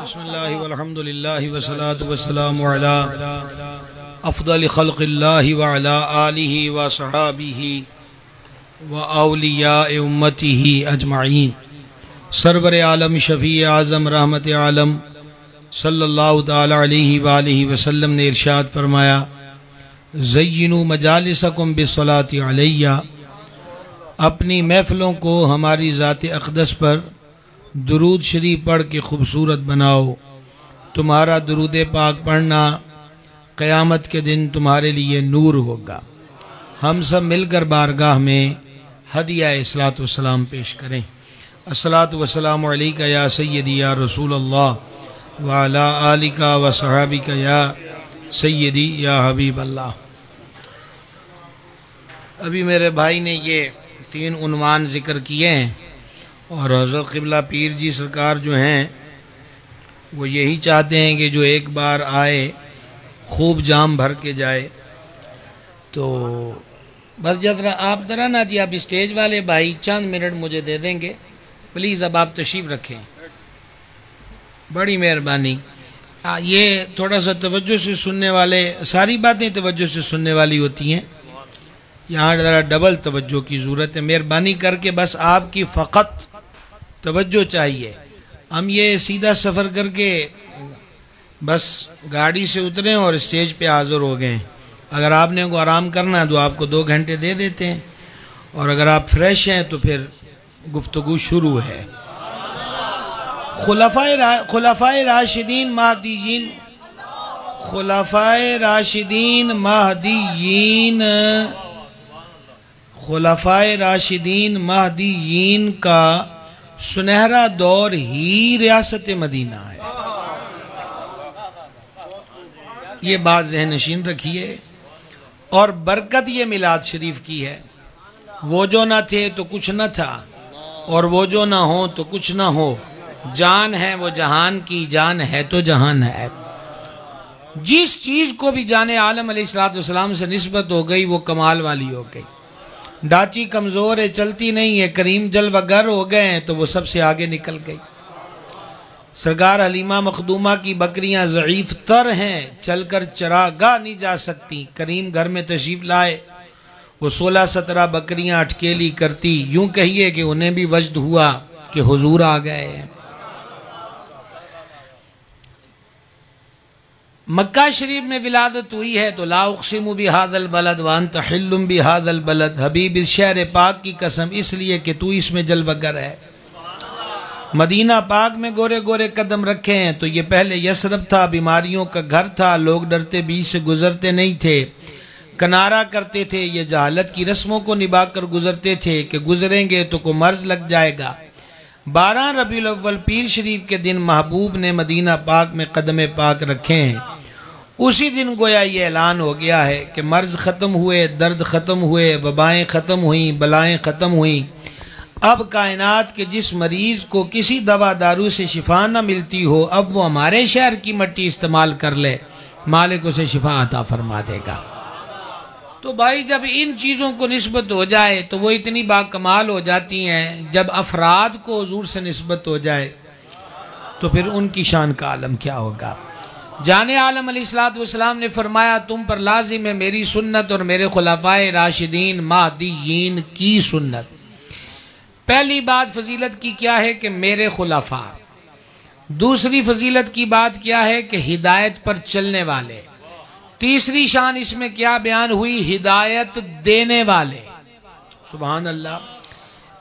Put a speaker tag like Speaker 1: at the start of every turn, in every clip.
Speaker 1: بسم اللہ والحمدللہ والصلاة والسلام علی افضل خلق اللہ وعلی آلہ وصحابہ واولیاء امتہ اجمعین۔ سرور عالم شفیع اعظم رحمت عالم صلی اللہ تعالی علیہ وآلہ وسلم نے ارشاد فرمایا، زینوا مجالسکم بالصلاۃ علیہ، اپنی محفلوں کو ہماری ذات اقدس پر درود شریف پڑھ کے خوبصورت بناؤ۔ تمہارا درود پاک پڑھنا قیامت کے دن تمہارے لیے نور ہوگا۔ ہم سب مل کر بارگاہ میں ہدیہ الصلاۃ والسلام پیش کریں۔ الصلاۃ والسلام علیک یا سیدی یا رسول اللہ وعلی آلک و صحابک یا سیدی یا حبیب اللہ۔ ابھی میرے بھائی نے یہ 3 عنوان ذکر کیے ہیں، اور حضرت قبلہ پیر جی سرکار جو ہیں وہ یہی چاہتے ہیں کہ جو ایک بار آئے خوب جام بھر کے جائے۔ تو بس آپ ذرا نا جی، آپ اسٹیج والے بھائی چند منٹ مجھے دے دیں گے پلیز، اب آپ تشریف رکھیں، بڑی مہربانی۔ یہ تھوڑا سا توجہ سے سننے والے، ساری باتیں توجہ سے سننے والی ہوتی ہیں، یہاں ذرا ڈبل توجہ کی ضرورت ہے۔ مہربانی کر کے بس آپ کی فقط توجہ چاہیے۔ ہم یہ سیدھا سفر کر کے بس گاڑی سے اتریں اور اسٹیج پہ حاضر ہو گئے۔ اگر آپ نے کو آرام کرنا ہے تو آپ کو 2 گھنٹے دے دیتے ہیں، اور اگر آپ فریش ہیں تو پھر گفتگو شروع ہے۔ خلفائے راشدین مہدیین، خلفائے راشدین مہدیین، خلفائے راشدین مہدیین کا سنہرا دور ہی ریاست مدینہ ہے۔ یہ بات ذہن نشین رکھیے، اور برکت یہ میلاد شریف کی ہے۔ وہ جو نہ تھے تو کچھ نہ تھا، اور وہ جو نہ ہو تو کچھ نہ ہو، جان ہے وہ جہان کی، جان ہے تو جہان ہے۔ جس چیز کو بھی جان عالم علیہ السلام سے نسبت ہو گئی وہ کمال والی ہو گئی۔ ڈاچی کمزور ہے، چلتی نہیں ہے، کریم جلوہ گر ہو گئے ہیں تو وہ سب سے آگے نکل گئی۔ سرکار حلیمہ مخدومہ کی بکریاں ضعیف تر ہیں، چل کر چراگاہ نہیں جا سکتی، کریم گھر میں تشریف لائے، وہ 16-17 بکریاں اٹکیلی کرتی، یوں کہیے کہ انہیں بھی وجد ہوا کہ حضور آ گئے ہیں۔ مکہ شریف میں ولادت ہوئی ہے تو لا اقسم بہذا البلد وانت حل بہذا البلد، حبیب اس شہر پاک کی قسم، اس لیے کہ تو اس میں جلوہ گر ہے۔ مدینہ پاک میں گورے گورے قدم رکھے ہیں تو یہ پہلے یثرب تھا، بیماریوں کا گھر تھا، لوگ ڈرتے بیچ سے گزرتے نہیں تھے، کنارہ کرتے تھے، یہ جہالت کی رسموں کو نبھا کر گزرتے تھے کہ گزریں گے تو کوئی مرض لگ جائے گا۔ 12 ربیع الاول پیر شریف کے دن محبوب نے مدینہ پاک میں قدم پاک رکھے ہیں۔ اسی دن گویا یہ اعلان ہو گیا ہے کہ مرض ختم ہوئے، درد ختم ہوئے، وبائیں ختم ہوئیں، بلائیں ختم ہوئیں۔ اب کائنات کے جس مریض کو کسی دوا دارو سے شفا نہ ملتی ہو، اب وہ ہمارے شہر کی مٹی استعمال کر لے، مالک اسے شفا عطا فرما دے گا۔ تو بھائی جب ان چیزوں کو نسبت ہو جائے تو وہ اتنی باکمال ہو جاتی ہیں، جب افراد کو حضور سے نسبت ہو جائے تو پھر ان کی شان کا عالم کیا ہوگا۔ جان عالم علیہ السلام نے فرمایا، تم پر لازم ہے میری سنت اور میرے خلفائے راشدین مہدیین کی سنت۔ پہلی بات فضیلت کی کیا ہے کہ میرے خلفاء، دوسری فضیلت کی بات کیا ہے کہ ہدایت پر چلنے والے، تیسری شان اس میں کیا بیان ہوئی، ہدایت دینے والے۔ سبحان اللہ۔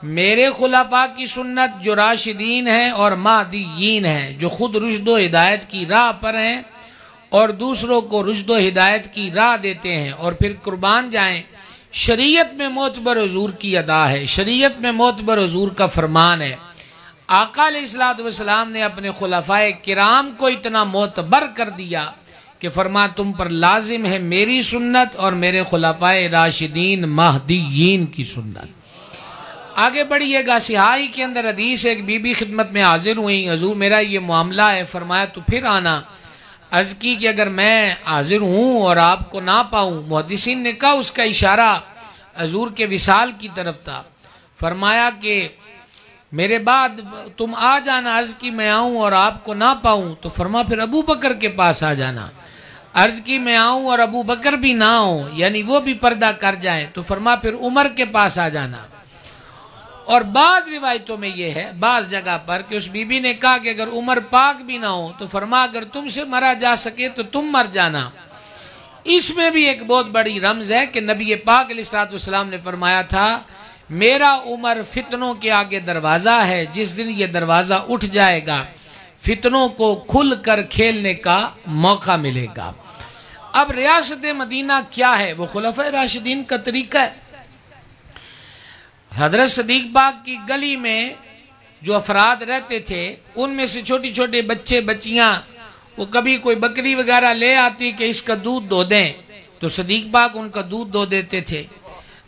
Speaker 1: میرے خلفاء کی سنت جو راشدین ہیں اور مہدیین ہیں، جو خود رشد و ہدایت کی راہ پر ہیں اور دوسروں کو رشد و ہدایت کی راہ دیتے ہیں، اور پھر قربان جائیں شریعت میں معتبر حضور کی ادا ہے، شریعت میں معتبر حضور کا فرمان ہے۔ آقا علیہ السلام نے اپنے خلفائے کرام کو اتنا معتبر کر دیا کہ فرما تم پر لازم ہے میری سنت اور میرے خلفائے راشدین مہدیین کی سنت۔ آگے بڑھیے گا، سیاہی کے اندر حدیث ایک بی بی خدمت میں حاضر ہوئی، حضور میرا یہ معاملہ ہے، فرمایا تو پھر آنا۔ عرض کی کہ اگر میں حاضر ہوں اور آپ کو نہ پاؤں، محدثین نے کہا اس کا اشارہ حضور کے وصال کی طرف تھا، فرمایا کہ میرے بعد تم آ جانا، عرض کی میں آؤں اور آپ کو نہ پاؤں تو فرما پھر ابو بکر کے پاس آ جانا، عرض کی میں آؤں اور ابو بکر بھی نہ ہوں یعنی وہ بھی پردہ کر جائیں تو فرما پھر عمر کے پاس آ جانا۔ اور بعض روایتوں میں یہ ہے بعض جگہ پر کہ اس بی بی نے کہا کہ اگر عمر پاک بھی نہ ہو تو فرما اگر تم سے مرا جا سکے تو تم مر جانا۔ اس میں بھی ایک بہت بڑی رمز ہے کہ نبی پاک علیہ السلام نے فرمایا تھا میرا عمر فتنوں کے آگے دروازہ ہے، جس دن یہ دروازہ اٹھ جائے گا فتنوں کو کھل کر کھیلنے کا موقع ملے گا۔ اب ریاست مدینہ کیا ہے؟ وہ خلفائے راشدین کا طریقہ ہے۔ حضرت صدیق پاک کی گلی میں جو افراد رہتے تھے ان میں سے چھوٹی چھوٹے بچے بچیاں وہ کبھی کوئی بکری وغیرہ لے آتی کہ اس کا دودھ دو دیں تو صدیق پاک ان کا دودھ دو دیتے تھے۔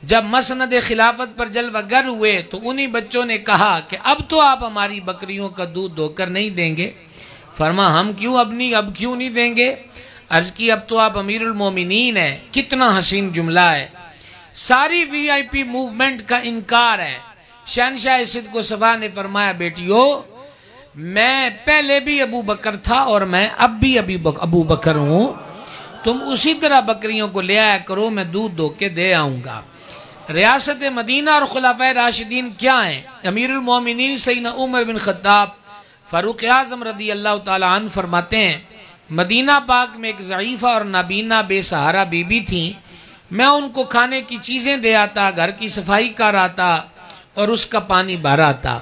Speaker 1: جب مسند خلافت پر جلوہ گر ہوئے تو انہی بچوں نے کہا کہ اب تو آپ ہماری بکریوں کا دودھ دو کر نہیں دیں گے؟ فرما ہم کیوں اب کیوں نہیں دیں گے؟ عرض کی اب تو آپ امیر المومنین ہیں۔ کتنا حسین جملہ ہے، ساری وی آئی پی موومنٹ کا انکار ہے۔ شہنشاہ صدق و صفا نے فرمایا بیٹیو میں پہلے بھی ابو بکر تھا اور میں اب بھی ابو بکر ہوں، تم اسی طرح بکریوں کو لے آیا کرو، میں دودھ دو کے دے آؤں گا۔ ریاست مدینہ اور خلفائے راشدین کیا ہیں؟ امیر المومنین سیدنا عمر بن خطاب فاروق اعظم رضی اللہ تعالی عنہ فرماتے ہیں مدینہ پاک میں ایک ضعیفہ اور نابینا بے سہارا بی بی تھیں، میں ان کو کھانے کی چیزیں دے آتا، گھر کی صفائی کر آتا اور اس کا پانی بھر آتا۔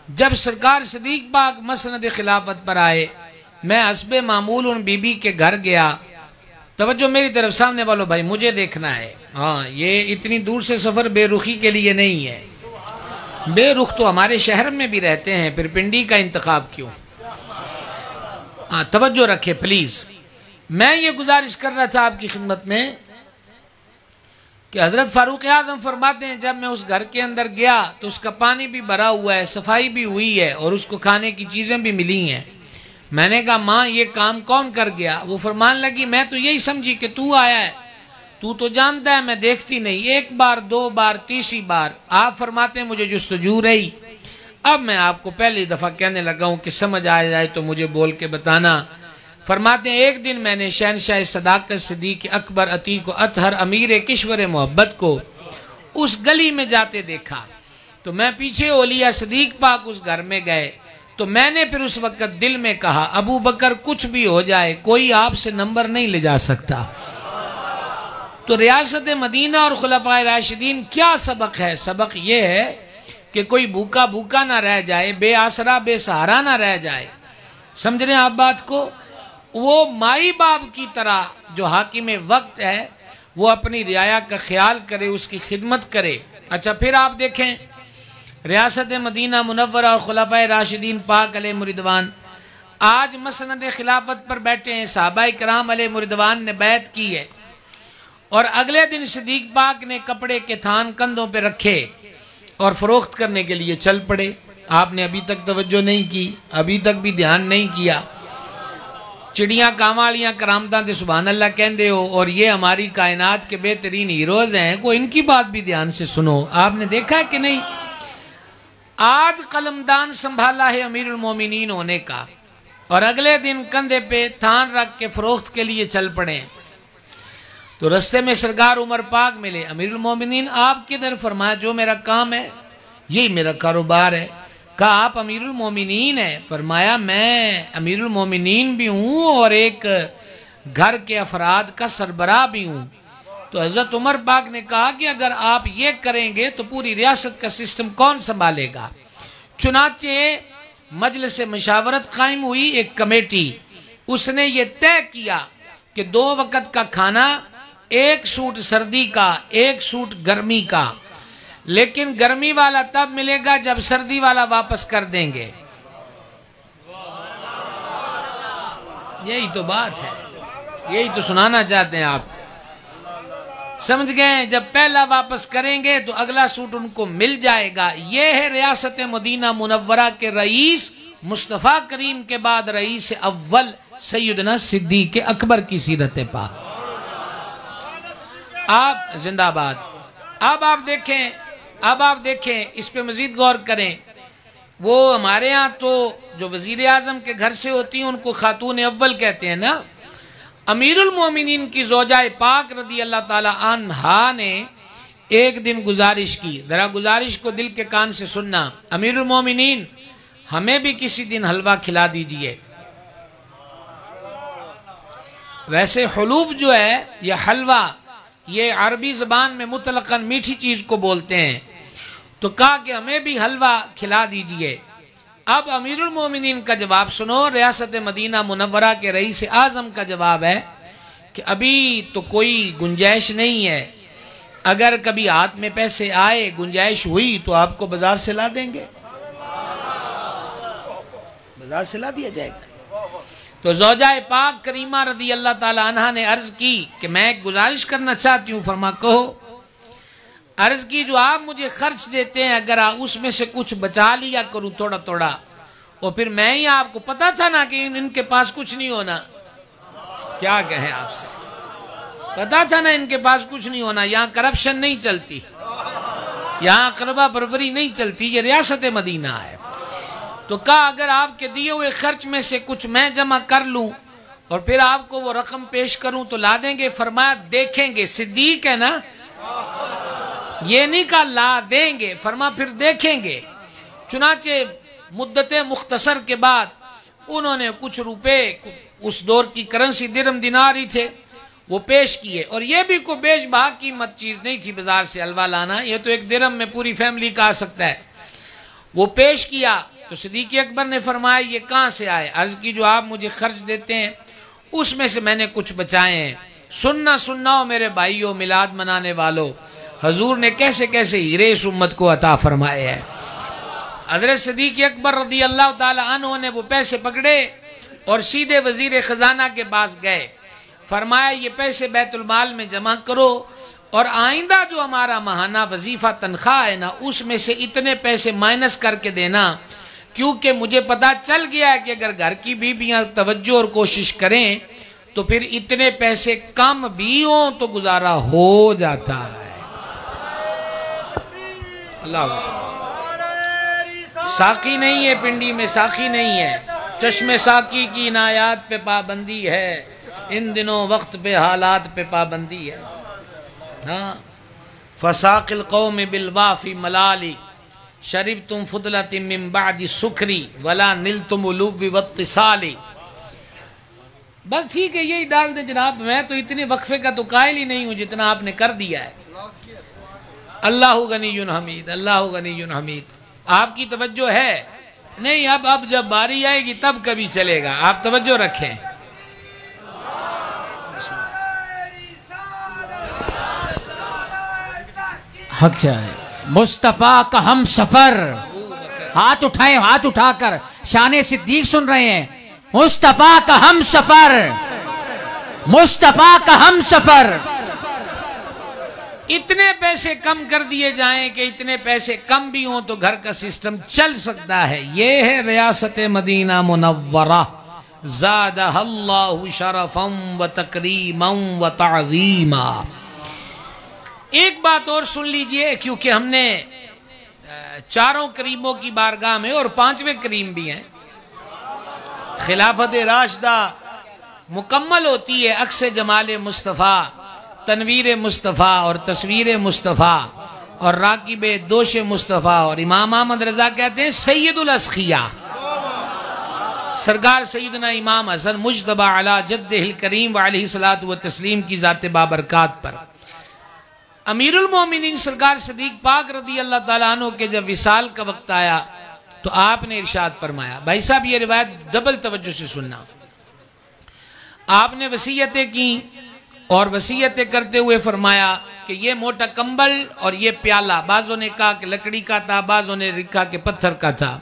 Speaker 1: جب سرکار صدیق پاک مسند خلافت پر آئے میں حسب معمول ان بی بی کے گھر گیا۔ توجہ میری طرف سامنے والوں بھائی مجھے دیکھنا ہے، ہاں یہ اتنی دور سے سفر بے رخی کے لیے نہیں ہے، بے رخ تو ہمارے شہر میں بھی رہتے ہیں، پھر پنڈی کا انتخاب کیوں؟ ہاں توجہ رکھے پلیز۔ میں یہ گزارش کر رہا تھا آپ کی خدمت میں کہ حضرت فاروق اعظم فرماتے ہیں جب میں اس گھر کے اندر گیا تو اس کا پانی بھی بھرا ہوا ہے، صفائی بھی ہوئی ہے اور اس کو کھانے کی چیزیں بھی ملی ہیں۔ میں نے کہا ماں یہ کام کون کر گیا؟ وہ فرمان لگی میں تو یہی سمجھی کہ تو آیا ہے، تو جانتا ہے میں دیکھتی نہیں، ایک بار دو بار تیسری بار آپ فرماتے ہیں مجھے جستجو رہی۔ اب میں آپ کو پہلی دفعہ کہنے لگا ہوں کہ سمجھ آ جائے تو مجھے بول کے بتانا۔ فرماتے ہیں ایک دن میں نے شہنشاہ صداقت صدیق اکبر عتیق و اطہر امیر کشور محبت کو اس گلی میں جاتے دیکھا تو میں پیچھے اولیاء صدیق پاک اس گھر میں گئے تو میں نے پھر اس وقت دل میں کہا ابو بکر کچھ بھی ہو جائے کوئی آپ سے نمبر نہیں لے جا سکتا۔ تو ریاست مدینہ اور خلفائے راشدین کیا سبق ہے؟ سبق یہ ہے کہ کوئی بھوکا نہ رہ جائے، بے آسرا بے سہارا نہ رہ جائے۔ سمجھ رہے ہیں آپ بات کو؟ وہ مائی باپ کی طرح جو حاکم وقت ہے وہ اپنی رعایا کا خیال کرے، اس کی خدمت کرے۔ اچھا پھر آپ دیکھیں ریاست مدینہ منورہ اور خلفائے راشدین پاک علیہ رضوان آج مسند خلافت پر بیٹھے ہیں، صحابہ کرام علیہ رضوان نے بیعت کی ہے اور اگلے دن صدیق پاک نے کپڑے کے تھان کندھوں پہ رکھے اور فروخت کرنے کے لیے چل پڑے۔ آپ نے ابھی تک توجہ نہیں کی، ابھی تک بھی دھیان نہیں کیا۔ چڑیاں کامالیاں کرامتاں تے سبحان اللہ کہندے ہو اور یہ ہماری کائنات کے بہترین ہیروز ہیں، کوئی ان کی بات بھی دھیان سے سنو۔ آپ نے دیکھا کہ نہیں آج قلمدان سنبھالا ہے امیر المومنین ہونے کا اور اگلے دن کندھے پہ تھان رکھ کے فروخت کے لیے چل پڑے۔ تو رستے میں سرکار عمر پاک ملے، امیر المومنین آپ کدھر؟ فرمایا جو میرا کام ہے یہی میرا کاروبار ہے۔ کہا آپ امیر المومنین ہیں؟ فرمایا میں امیر المومنین بھی ہوں اور ایک گھر کے افراد کا سربراہ بھی ہوں۔ تو حضرت عمر پاک نے کہا کہ اگر آپ یہ کریں گے تو پوری ریاست کا سسٹم کون سنبھالے گا؟ چنانچہ مجلس مشاورت قائم ہوئی، ایک کمیٹی، اس نے یہ طے کیا کہ 2 وقت کا کھانا، 1 سوٹ سردی کا 1 سوٹ گرمی کا، لیکن گرمی والا تب ملے گا جب سردی والا واپس کر دیں گے۔ یہی تو بات ہے، یہی تو سنانا چاہتے ہیں آپ، سمجھ گئے؟ جب پہلا واپس کریں گے تو اگلا سوٹ ان کو مل جائے گا۔ یہ ہے ریاست مدینہ منورہ کے رئیس مصطفیٰ کریم کے بعد رئیس اول سیدنا صدیق اکبر کی سیرت پاک۔ آپ زندہ باد۔ اب آپ دیکھیں اس پہ مزید غور کریں وہ ہمارے ہاں تو جو وزیر اعظم کے گھر سے ہوتی ہیں ان کو خاتون اول کہتے ہیں نا. امیر المومنین کی زوجہ پاک رضی اللہ تعالی عنہا نے ایک دن گزارش کی، ذرا گزارش کو دل کے کان سے سننا. امیر المومنین ہمیں بھی کسی دن حلوہ کھلا دیجئے. ویسے حلوف جو ہے یہ حلوہ، یہ عربی زبان میں مطلقاً میٹھی چیز کو بولتے ہیں، تو کہا کہ ہمیں بھی حلوہ کھلا دیجئے. اب امیر المومنین کا جواب سنو. ریاست مدینہ منورہ کے رئیس اعظم کا جواب ہے کہ ابھی تو کوئی گنجائش نہیں ہے، اگر کبھی ہاتھ میں پیسے آئے، گنجائش ہوئی تو آپ کو بازار سے لا دیں گے، بازار سے لا دیا جائے گا. تو زوجہ پاک کریمہ رضی اللہ تعالی عنہ نے عرض کی کہ میں ایک گزارش کرنا چاہتی ہوں. فرما کہو. عرض کی جو آپ مجھے خرچ دیتے ہیں اگر اس میں سے کچھ بچا لیا کروں تھوڑا تھوڑا، اور پھر میں ہی آپ کو پتا تھا نا کہ ان کے پاس کچھ نہیں ہونا. کیا کہیں آپ سے، پتا تھا نا ان کے پاس کچھ نہیں ہونا. یہاں کرپشن نہیں چلتی، یہاں قربہ پروری نہیں چلتی، یہ ریاست مدینہ ہے. تو کہا اگر آپ کے دیے ہوئے خرچ میں سے کچھ میں جمع کر لوں اور پھر آپ کو وہ رقم پیش کروں تو لا دیں گے. فرمایا دیکھیں گے. صدیق ہے نا، یہ نہیں کہا لا دیں گے، فرما پھر دیکھیں گے. چنانچہ مدت مختصر کے بعد انہوں نے کچھ روپے، اس دور کی کرنسی درم دینار ہی تھے، وہ پیش کیے. اور یہ بھی کوئی بیش بہا قیمت چیز نہیں تھی بازار سے حلوہ لانا، یہ تو ایک درم میں پوری فیملی کا آ سکتا ہے. وہ پیش کیا تو صدیق اکبر نے فرمایا یہ کہاں سے آئے؟ عرض کی جو آپ مجھے خرچ دیتے ہیں اس میں سے میں نے کچھ بچائے ہیں. سننا ہو میرے بھائیوں، میلاد منانے والوں، حضور نے کیسے کیسے ہیرے اس امت کو عطا فرمائے ہیں. حضرت صدیق اکبر رضی اللہ تعالی عنہ نے وہ پیسے پکڑے اور سیدھے وزیر خزانہ کے پاس گئے. فرمایا یہ پیسے بیت المال میں جمع کرو اور آئندہ جو ہمارا ماہانہ وظیفہ تنخواہ ہے نا اس میں سے اتنے پیسے مائنس کر کے دینا، کیونکہ مجھے پتا چل گیا ہے کہ اگر گھر کی بیویاں توجہ اور کوشش کریں تو پھر اتنے پیسے کم بھی ہوں تو گزارا ہو جاتا ہے. اللہ ساقی نہیں ہے پنڈی میں، ساقی نہیں ہے. چشم ساقی کی عنایات پہ پابندی ہے، ان دنوں وقت پہ حالات پہ پابندی ہے. ہاں فساق القوم بالوافی ملالی شربتم فضلت من بعد سکری ولا نلتم علوب واتصالی. بس ٹھیک ہے یہی ڈال دیں جناب. میں تو اتنے وقفے کا تو قائل ہی نہیں ہوں جتنا آپ نے کر دیا ہے. اللہ غنی حمید، اللہ غنی حمید. آپ کی توجہ ہے نہیں؟ اب جب باری آئے گی تب کبھی چلے گا، آپ توجہ رکھیں.
Speaker 2: حق چاہے مصطفیٰ کا ہم سفر. ہاتھ اٹھائیں، ہاتھ اٹھا کر شان صدیق سن رہے ہیں. مصطفیٰ کا ہم سفر، مصطفیٰ کا ہم سفر.
Speaker 1: اتنے پیسے کم کر دیے جائیں کہ اتنے پیسے کم بھی ہوں تو گھر کا سسٹم چل سکتا ہے. یہ ہے ریاست مدینہ منورہ، زادہ اللہ شرفا و تکریما و تعظیما. ایک بات اور سن لیجئے، کیونکہ ہم نے چاروں کریموں کی بارگاہ میں اور پانچویں کریم بھی ہیں. خلافت راشدہ مکمل ہوتی ہے عکس جمال مصطفیٰ، تنویر مصطفیٰ اور تصویر مصطفیٰ اور راکب دوش مصطفیٰ. اور امام احمد رضا کہتے ہیں سید الاسخیاء، سرکار سیدنا امام حسن مجتبی علی جدہ الکریم وعلیہ الصلوۃ والتسلیم کی ذات بابرکات پر. امیر المومنین سرکار صدیق پاک رضی اللہ تعالیٰ عنہ کے جب وصال کا وقت آیا تو آپ نے ارشاد فرمایا. بھائی صاحب یہ روایت ڈبل توجہ سے سننا. آپ نے وصیتیں کی اور وصیتیں کرتے ہوئے فرمایا کہ یہ موٹا کمبل اور یہ پیالہ، بعضوں نے کہا کہ لکڑی کا تھا، بعضوں نے لکھا کہ پتھر کا تھا،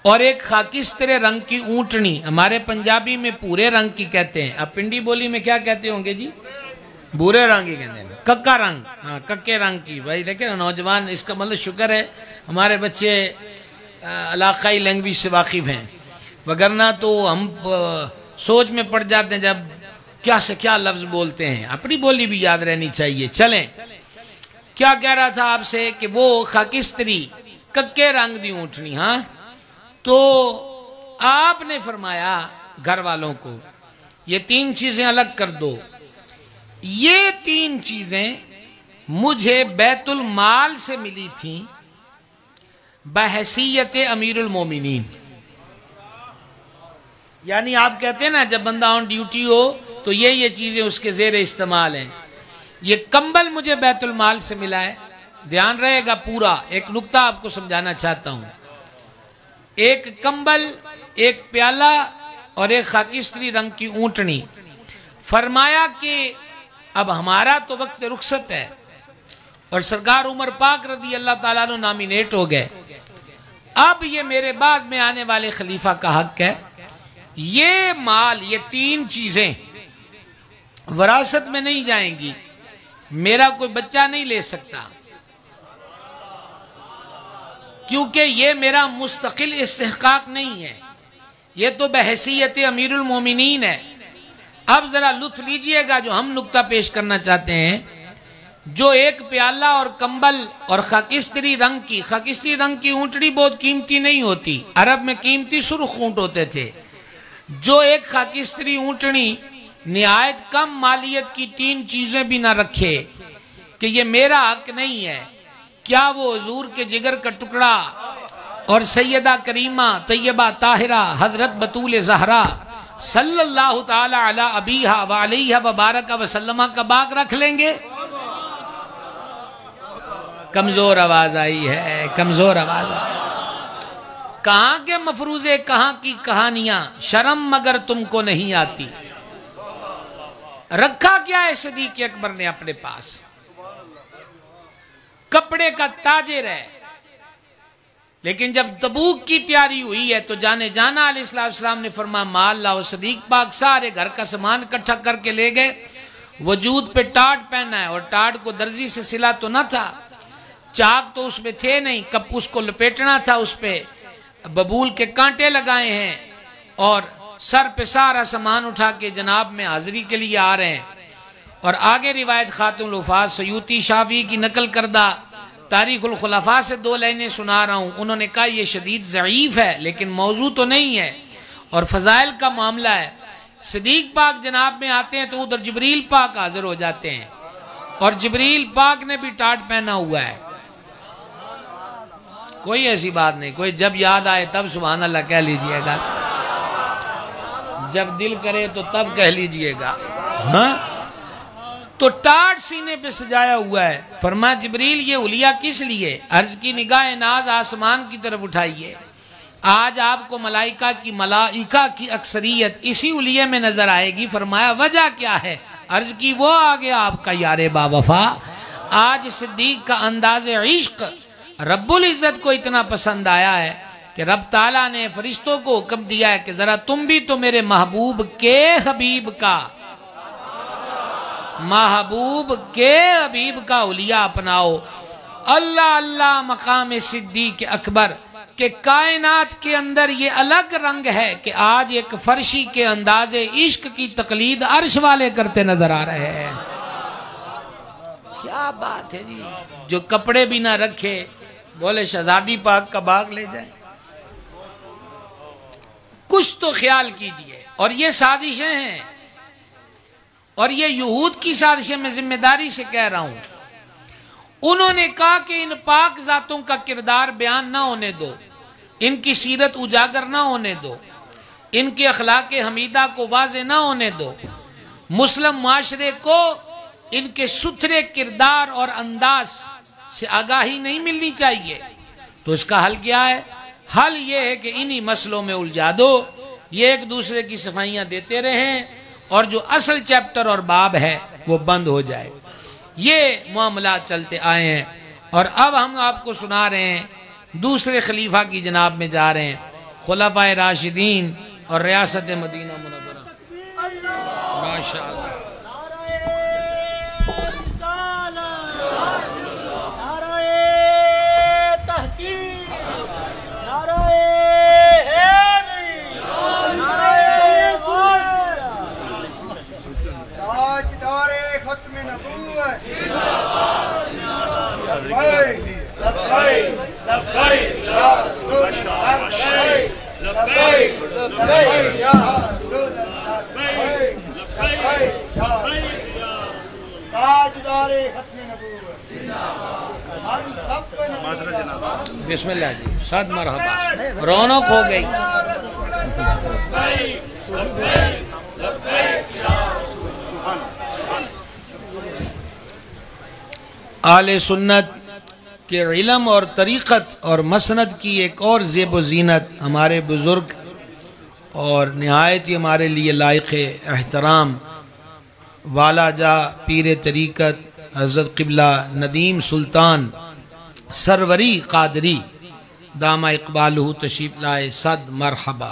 Speaker 1: اور ایک خاکستر رنگ کی اونٹنی، ہمارے پنجابی میں پورے رنگ کی کہتے ہیں، اب پنڈی بولی میں کیا کہتے ہوں گے جی؟ بورے رنگ ہی کہتے ہیں، ککا رنگ، ہاں ککے رنگ کی. بھائی دیکھیں نا نوجوان، اس کا مطلب شکر ہے ہمارے بچے علاقائی لینگویج سے واقف ہیں، وگرنہ تو ہم سوچ میں پڑ جاتے ہیں جب کیا سے کیا لفظ بولتے ہیں. اپنی بولی بھی یاد رہنی چاہیے. چلیں کیا کہہ رہا تھا آپ سے کہ وہ خاکستری ککے رنگ دی اونٹنی، ہاں تو آپ نے فرمایا گھر والوں کو یہ 3 چیزیں الگ کر دو. یہ 3 چیزیں مجھے بیت المال سے ملی تھیں بحیثیت امیر المومنین. یعنی آپ کہتے ہیں نا جب بندہ آن ڈیوٹی ہو تو یہ چیزیں اس کے زیر استعمال ہیں. یہ کمبل مجھے بیت المال سے ملا ہے. دھیان رہے گا پورا. ایک نکتہ آپ کو سمجھانا چاہتا ہوں. ایک کمبل، ایک پیالہ اور ایک خاکستری رنگ کی اونٹنی. فرمایا کہ اب ہمارا تو وقت رخصت ہے اور سرکار عمر پاک رضی اللہ تعالیٰ عنہ نامینیٹ ہو گئے. اب یہ میرے بعد میں آنے والے خلیفہ کا حق ہے. یہ مال، یہ 3 چیزیں وراثت میں نہیں جائیں گی. میرا کوئی بچہ نہیں لے سکتا کیونکہ یہ میرا مستقل استحقاق نہیں ہے. یہ تو بحیثیت امیر المومنین ہے. اب ذرا لطف لیجئے گا جو ہم نکتہ پیش کرنا چاہتے ہیں. جو ایک پیالہ اور کمبل اور خاکستری رنگ کی اونٹڑی بہت قیمتی نہیں ہوتی. عرب میں قیمتی سرخ اونٹ ہوتے تھے. جو ایک خاکستری اونٹنی نہایت کم مالیت کی 3 چیزیں بھی نہ رکھے کہ یہ میرا حق نہیں ہے. کیا وہ حضور کے جگر کا ٹکڑا اور سیدہ کریمہ طیبہ طاہرہ حضرت بطول زہرا صلی اللہ تعالی علی ابیہا وعلیہ وبارک وسلمہ کا باغ رکھ لیں گے؟ کمزور آواز آئی ہے، کمزور آواز آئی. کہاں کے مفروضے، کہاں کی کہانیاں، شرم مگر تم کو نہیں آتی. رکھا کیا ہے صدیق اکبر نے اپنے پاس؟ کپڑے کا تاجر ہے. لیکن جب تبوک کی تیاری ہوئی ہے تو جانا علیہ السلام نے فرمایا مال لاؤ. صدیق پاک سارے گھر کا سامان اکٹھا کر کے لے گئے. وجود پہ ٹاٹ پہنا ہے اور ٹاٹ کو درزی سے سلا تو نہ تھا، چاک تو اس میں تھے نہیں، کب اس کو لپیٹنا تھا، اس پہ ببول کے کانٹے لگائے ہیں اور سر پہ سارا سامان اٹھا کے جناب میں حاضری کے لیے آ رہے ہیں. اور آگے روایت خاتم الحفاظ سیوطی شافعی کی نقل کردہ تاریخ الخلفاء سے 2 لائنیں سنا رہا ہوں. انہوں نے کہا یہ شدید ضعیف ہے لیکن موضوع تو نہیں ہے اور فضائل کا معاملہ ہے. صدیق پاک جناب میں آتے ہیں تو ادھر جبریل پاک حاضر ہو جاتے ہیں اور جبریل پاک نے بھی ٹاٹ پہنا ہوا ہے. کوئی ایسی بات نہیں، کوئی جب یاد آئے تب سبحان اللہ کہہ لیجئے گا، جب دل کرے تو تب کہہ لیجئے گا. ہاں تو ٹاٹ سینے پہ سجایا ہوا ہے. فرمایا جبریل یہ حلیہ کس لیے؟ عرض کی نگاہ ناز آسمان کی طرف اٹھائیے. آج آپ کو ملائکہ کی اکثریت اسی حلیہ میں نظر آئے گی. فرمایا وجہ کیا ہے؟ عرض کی وہ آگیا آپ کا یار با وفا. آج صدیق کا انداز عشق رب العزت کو اتنا پسند آیا ہے کہ رب تعالیٰ نے فرشتوں کو حکم دیا ہے کہ ذرا تم بھی تو میرے محبوب کے حبیب کا حلیہ اپناؤ. اللہ اللہ مقام صدیق اکبر کہ کائنات کے اندر یہ الگ رنگ ہے کہ آج ایک فرشی کے انداز عشق کی تقلید عرش والے کرتے نظر آ رہے ہیں. کیا بات ہے جی. جو کپڑے بھی نہ رکھے بولے شہزادی پاک کا باغ لے جائیں. کچھ تو خیال کیجئے. اور یہ سازشیں ہیں اور یہ یہود کی سازشیں میں ذمہ داری سے کہہ رہا ہوں. انہوں نے کہا کہ ان پاک ذاتوں کا کردار بیان نہ ہونے دو، ان کی سیرت اجاگر نہ ہونے دو، ان کے اخلاق حمیدہ کو واضح نہ ہونے دو. مسلم معاشرے کو ان کے ستھرے کردار اور انداز سے آگاہی نہیں ملنی چاہیے. تو اس کا حل کیا ہے؟ حل یہ ہے کہ انہی مسئلوں میں الجھا دو. یہ ایک دوسرے کی صفائیاں دیتے رہیں اور جو اصل چیپٹر اور باب ہے وہ بند ہو جائے. یہ معاملات چلتے آئے ہیں. اور اب ہم آپ کو سنا رہے ہیں دوسرے خلیفہ کی جناب میں جا رہے ہیں، خلفائے راشدین اور ریاست مدینہ منورہ. ماشاءاللہ.
Speaker 3: لبیک یا رسول اللہ.
Speaker 1: بسم اللہ جی، صد مرحبا، رونق ہو گئی۔ اہل سنت کے علم اور طریقت اور مسند کی ایک اور زیب و زینت ہمارے بزرگ اور نہایت ہی ہمارے لیے لائق احترام والا جا پیر طریقت حضرت قبلہ ندیم سلطان سروری قادری دامہ اقبالہ تشریف لائے، صد مرحبا۔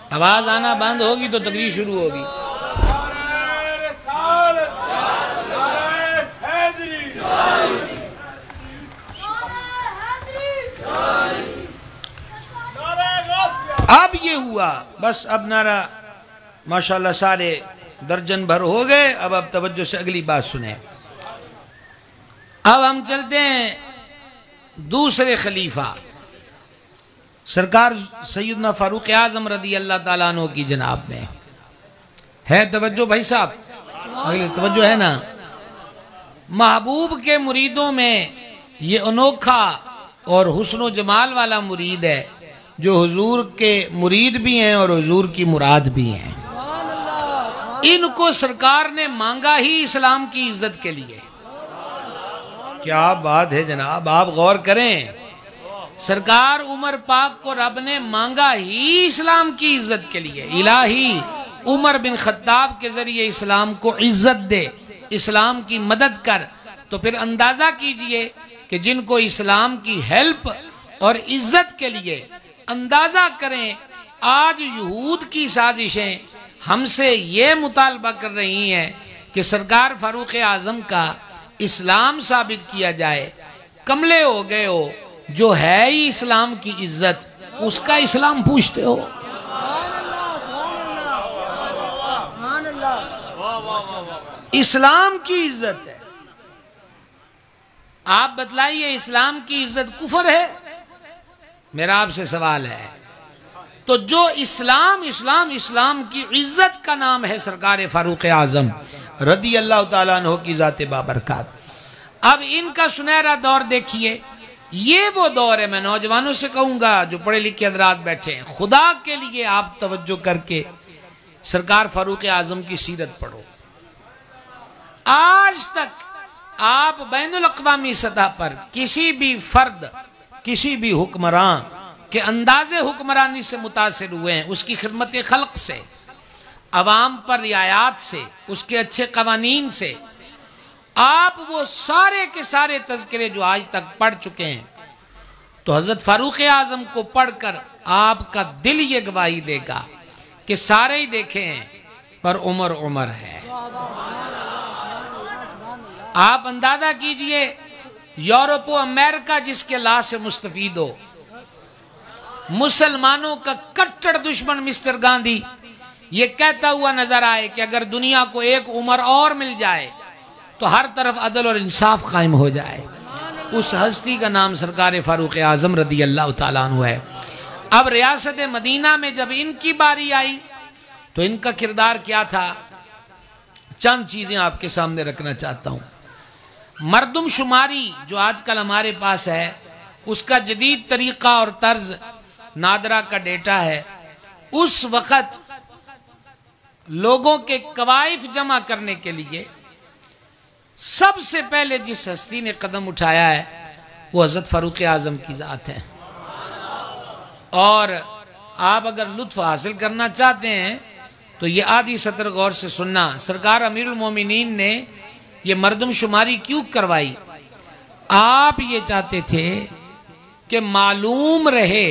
Speaker 1: آواز آنا بند ہوگی تو تقریر شروع ہوگی۔ اب یہ ہوا بس، اب نعرہ ماشاءاللہ سارے درجن بھر ہو گئے۔ اب توجہ سے اگلی بات سنیں۔ اب ہم چلتے ہیں دوسرے خلیفہ سرکار سیدنا فاروق اعظم رضی اللہ تعالیٰ عنہ کی جناب میں ہے توجہ بھائی صاحب، اگلی توجہ ہے نا۔ محبوب کے مریدوں میں یہ انوکھا اور حسن و جمال والا مرید ہے جو حضور کے مرید بھی ہیں اور حضور کی مراد بھی ہیں۔ ان کو سرکار نے مانگا ہی اسلام کی عزت کے لیے۔ کیا بات ہے جناب، آپ غور کریں، سرکار عمر پاک کو رب نے مانگا ہی اسلام کی عزت کے لیے۔ الہی عمر بن خطاب کے ذریعے اسلام کو عزت دے، اسلام کی مدد کر، تو پھر اندازہ کیجئے کہ جن کو اسلام کی ہیلپ اور عزت کے لیے اندازہ کریں، آج یہود کی سازشیں ہم سے یہ مطالبہ کر رہی ہیں کہ سرکار فاروق اعظم کا اسلام ثابت کیا جائے۔ کملے ہو گئے ہو، جو ہے ہی اسلام کی عزت، اس کا اسلام پوچھتے ہو۔ اسلام کی عزت ہے، آپ بتلائیے اسلام کی عزت کفر ہے؟ میرا آپ سے سوال ہے۔ تو جو اسلام کی عزت کا نام ہے سرکار فاروق اعظم رضی اللہ تعالیٰ عنہ کی ذات بابرکات۔ اب ان کا سنہرا دور دیکھیے، یہ وہ دور ہے، میں نوجوانوں سے کہوں گا جو پڑھے لکھے حضرات بیٹھے ہیں، خدا کے لیے آپ توجہ کر کے سرکار فاروق اعظم کی سیرت پڑھو۔ آج تک آپ بین الاقوامی سطح پر کسی بھی فرد، کسی بھی حکمران کے انداز حکمرانی سے متاثر ہوئے ہیں، اس کی خدمت خلق سے، عوام پر رعایات سے، اس کے اچھے قوانین سے، آپ وہ سارے کے سارے تذکرے جو آج تک پڑھ چکے ہیں، تو حضرت فاروق اعظم کو پڑھ کر آپ کا دل یہ گواہی دے گا کہ سارے ہی دیکھے ہیں پر عمر ہے۔ آپ اندازہ کیجئے، یورپ و امریکہ جس کے لا سے مستفید ہو، مسلمانوں کا کٹڑ دشمن مسٹر گاندھی یہ کہتا ہوا نظر آئے کہ اگر دنیا کو ایک عمر اور مل جائے تو ہر طرف عدل اور انصاف قائم ہو جائے۔ اس ہستی کا نام سرکار فاروق اعظم رضی اللہ تعالیٰ عنہ ہے۔ اب ریاست مدینہ میں جب ان کی باری آئی تو ان کا کردار کیا تھا، چند چیزیں آپ کے سامنے رکھنا چاہتا ہوں۔ مردم شماری جو آج کل ہمارے پاس ہے، اس کا جدید طریقہ اور طرز نادرا کا ڈیٹا ہے۔ اس وقت لوگوں کے کوائف جمع کرنے کے لیے سب سے پہلے جس ہستی نے قدم اٹھایا ہے وہ حضرت فاروق اعظم کی ذات ہے۔ اور آپ اگر لطف حاصل کرنا چاہتے ہیں تو یہ آدھی سطر غور سے سننا۔ سرکار امیر المومنین نے یہ مردم شماری کیوں کروائی؟ آپ یہ چاہتے تھے کہ معلوم رہے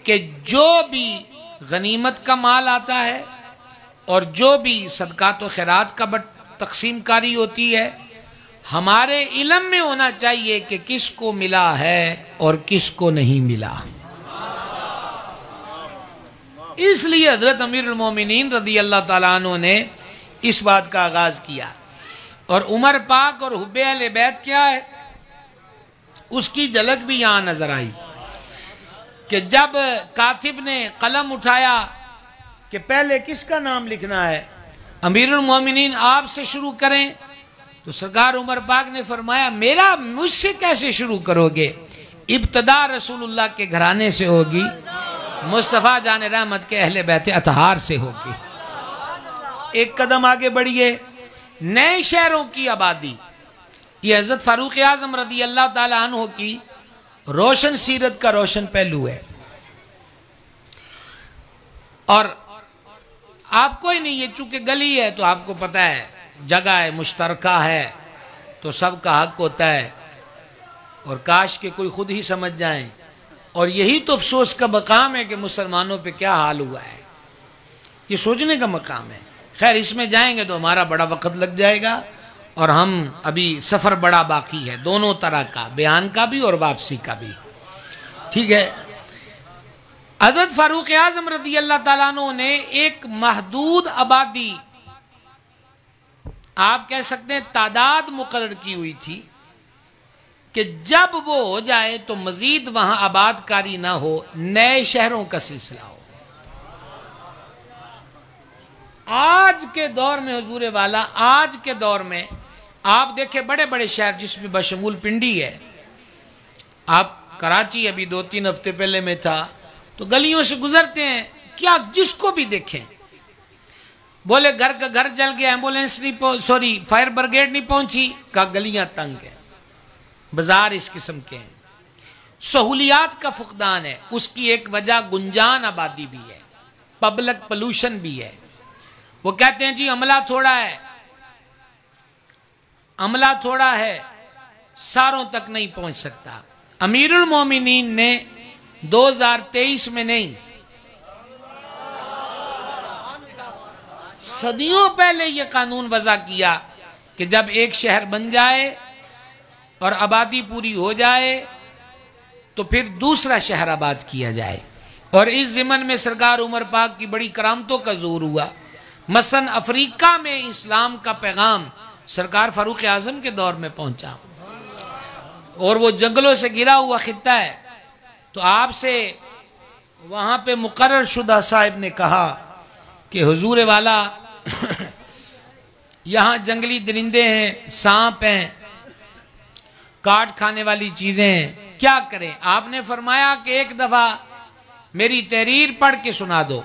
Speaker 1: کہ جو بھی غنیمت کا مال آتا ہے اور جو بھی صدقات و خیرات کا تقسیم کاری ہوتی ہے، ہمارے علم میں ہونا چاہیے کہ کس کو ملا ہے اور کس کو نہیں ملا۔ اس لیے حضرت امیر المومنین رضی اللہ تعالیٰ عنہ نے اس بات کا آغاز کیا۔ اور عمر پاک اور حب اہل بیت کیا ہے، اس کی جھلک بھی یہاں نظر آئی کہ جب کاتب نے قلم اٹھایا کہ پہلے کس کا نام لکھنا ہے، امیر المومنین آپ سے شروع کریں، تو سرکار عمر پاک نے فرمایا مجھ سے کیسے شروع کرو گے، ابتدا رسول اللہ کے گھرانے سے ہوگی، مصطفیٰ جان رحمت کے اہل بیت اطہار سے ہوگی۔ ایک قدم آگے بڑھیے، نئے شہروں کی آبادی، یہ حضرت فاروق اعظم رضی اللہ تعالیٰ عنہ کی روشن سیرت کا روشن پہلو ہے۔ اور آپ کوئی نہیں، یہ چونکہ گلی ہے تو آپ کو پتہ ہے، جگہ ہے، مشترکہ ہے تو سب کا حق ہوتا ہے، اور کاش کہ کوئی خود ہی سمجھ جائیں، اور یہی تو افسوس کا مقام ہے کہ مسلمانوں پہ کیا حال ہوا ہے، یہ سوچنے کا مقام ہے۔ خیر اس میں جائیں گے تو ہمارا بڑا وقت لگ جائے گا، اور ہم ابھی سفر بڑا باقی ہے، دونوں طرح کا، بیان کا بھی اور واپسی کا بھی، ٹھیک ہے۔ حضرت فاروق اعظم رضی اللہ تعالیٰ عنہ نے ایک محدود آبادی، آپ کہہ سکتے ہیں تعداد مقرر کی ہوئی تھی کہ جب وہ ہو جائے تو مزید وہاں آباد کاری نہ ہو، نئے شہروں کا سلسلہ ہو۔ آج کے دور میں حضور والا، آج کے دور میں آپ دیکھیں بڑے بڑے شہر جس میں بشمول پنڈی ہے، آپ کراچی ابھی 2-3 ہفتے پہلے میں تھا تو گلیوں سے گزرتے ہیں، کیا جس کو بھی دیکھیں بولے گھر کا گھر جل گیا، ایمبولینس نہیں فائر بریگیڈ نہیں پہنچی، کا گلیاں تنگ ہیں، بازار اس قسم کے ہیں، سہولیات کا فقدان ہے۔ اس کی ایک وجہ گنجان آبادی بھی ہے، پبلک پولوشن بھی ہے۔ وہ کہتے ہیں جی عملہ تھوڑا ہے، عملہ تھوڑا ہے، ساروں تک نہیں پہنچ سکتا۔ امیر المومنین نے 2023 میں نہیں، صدیوں پہلے یہ قانون وضع کیا کہ جب ایک شہر بن جائے اور آبادی پوری ہو جائے تو پھر دوسرا شہر آباد کیا جائے، اور اس ضمن میں سرکار عمر پاک کی بڑی کرامتوں کا ظہور ہوا۔ مثلا افریقہ میں اسلام کا پیغام سرکار فاروق اعظم کے دور میں پہنچا، اور وہ جنگلوں سے گرا ہوا خطہ ہے، تو آپ سے وہاں پہ مقرر شدہ صاحب نے کہا کہ حضور والا یہاں جنگلی درندے ہیں، سانپ ہیں، کاٹ کھانے والی چیزیں ہیں، کیا کریں؟ آپ نے فرمایا کہ ایک دفعہ میری تحریر پڑھ کے سنا دو۔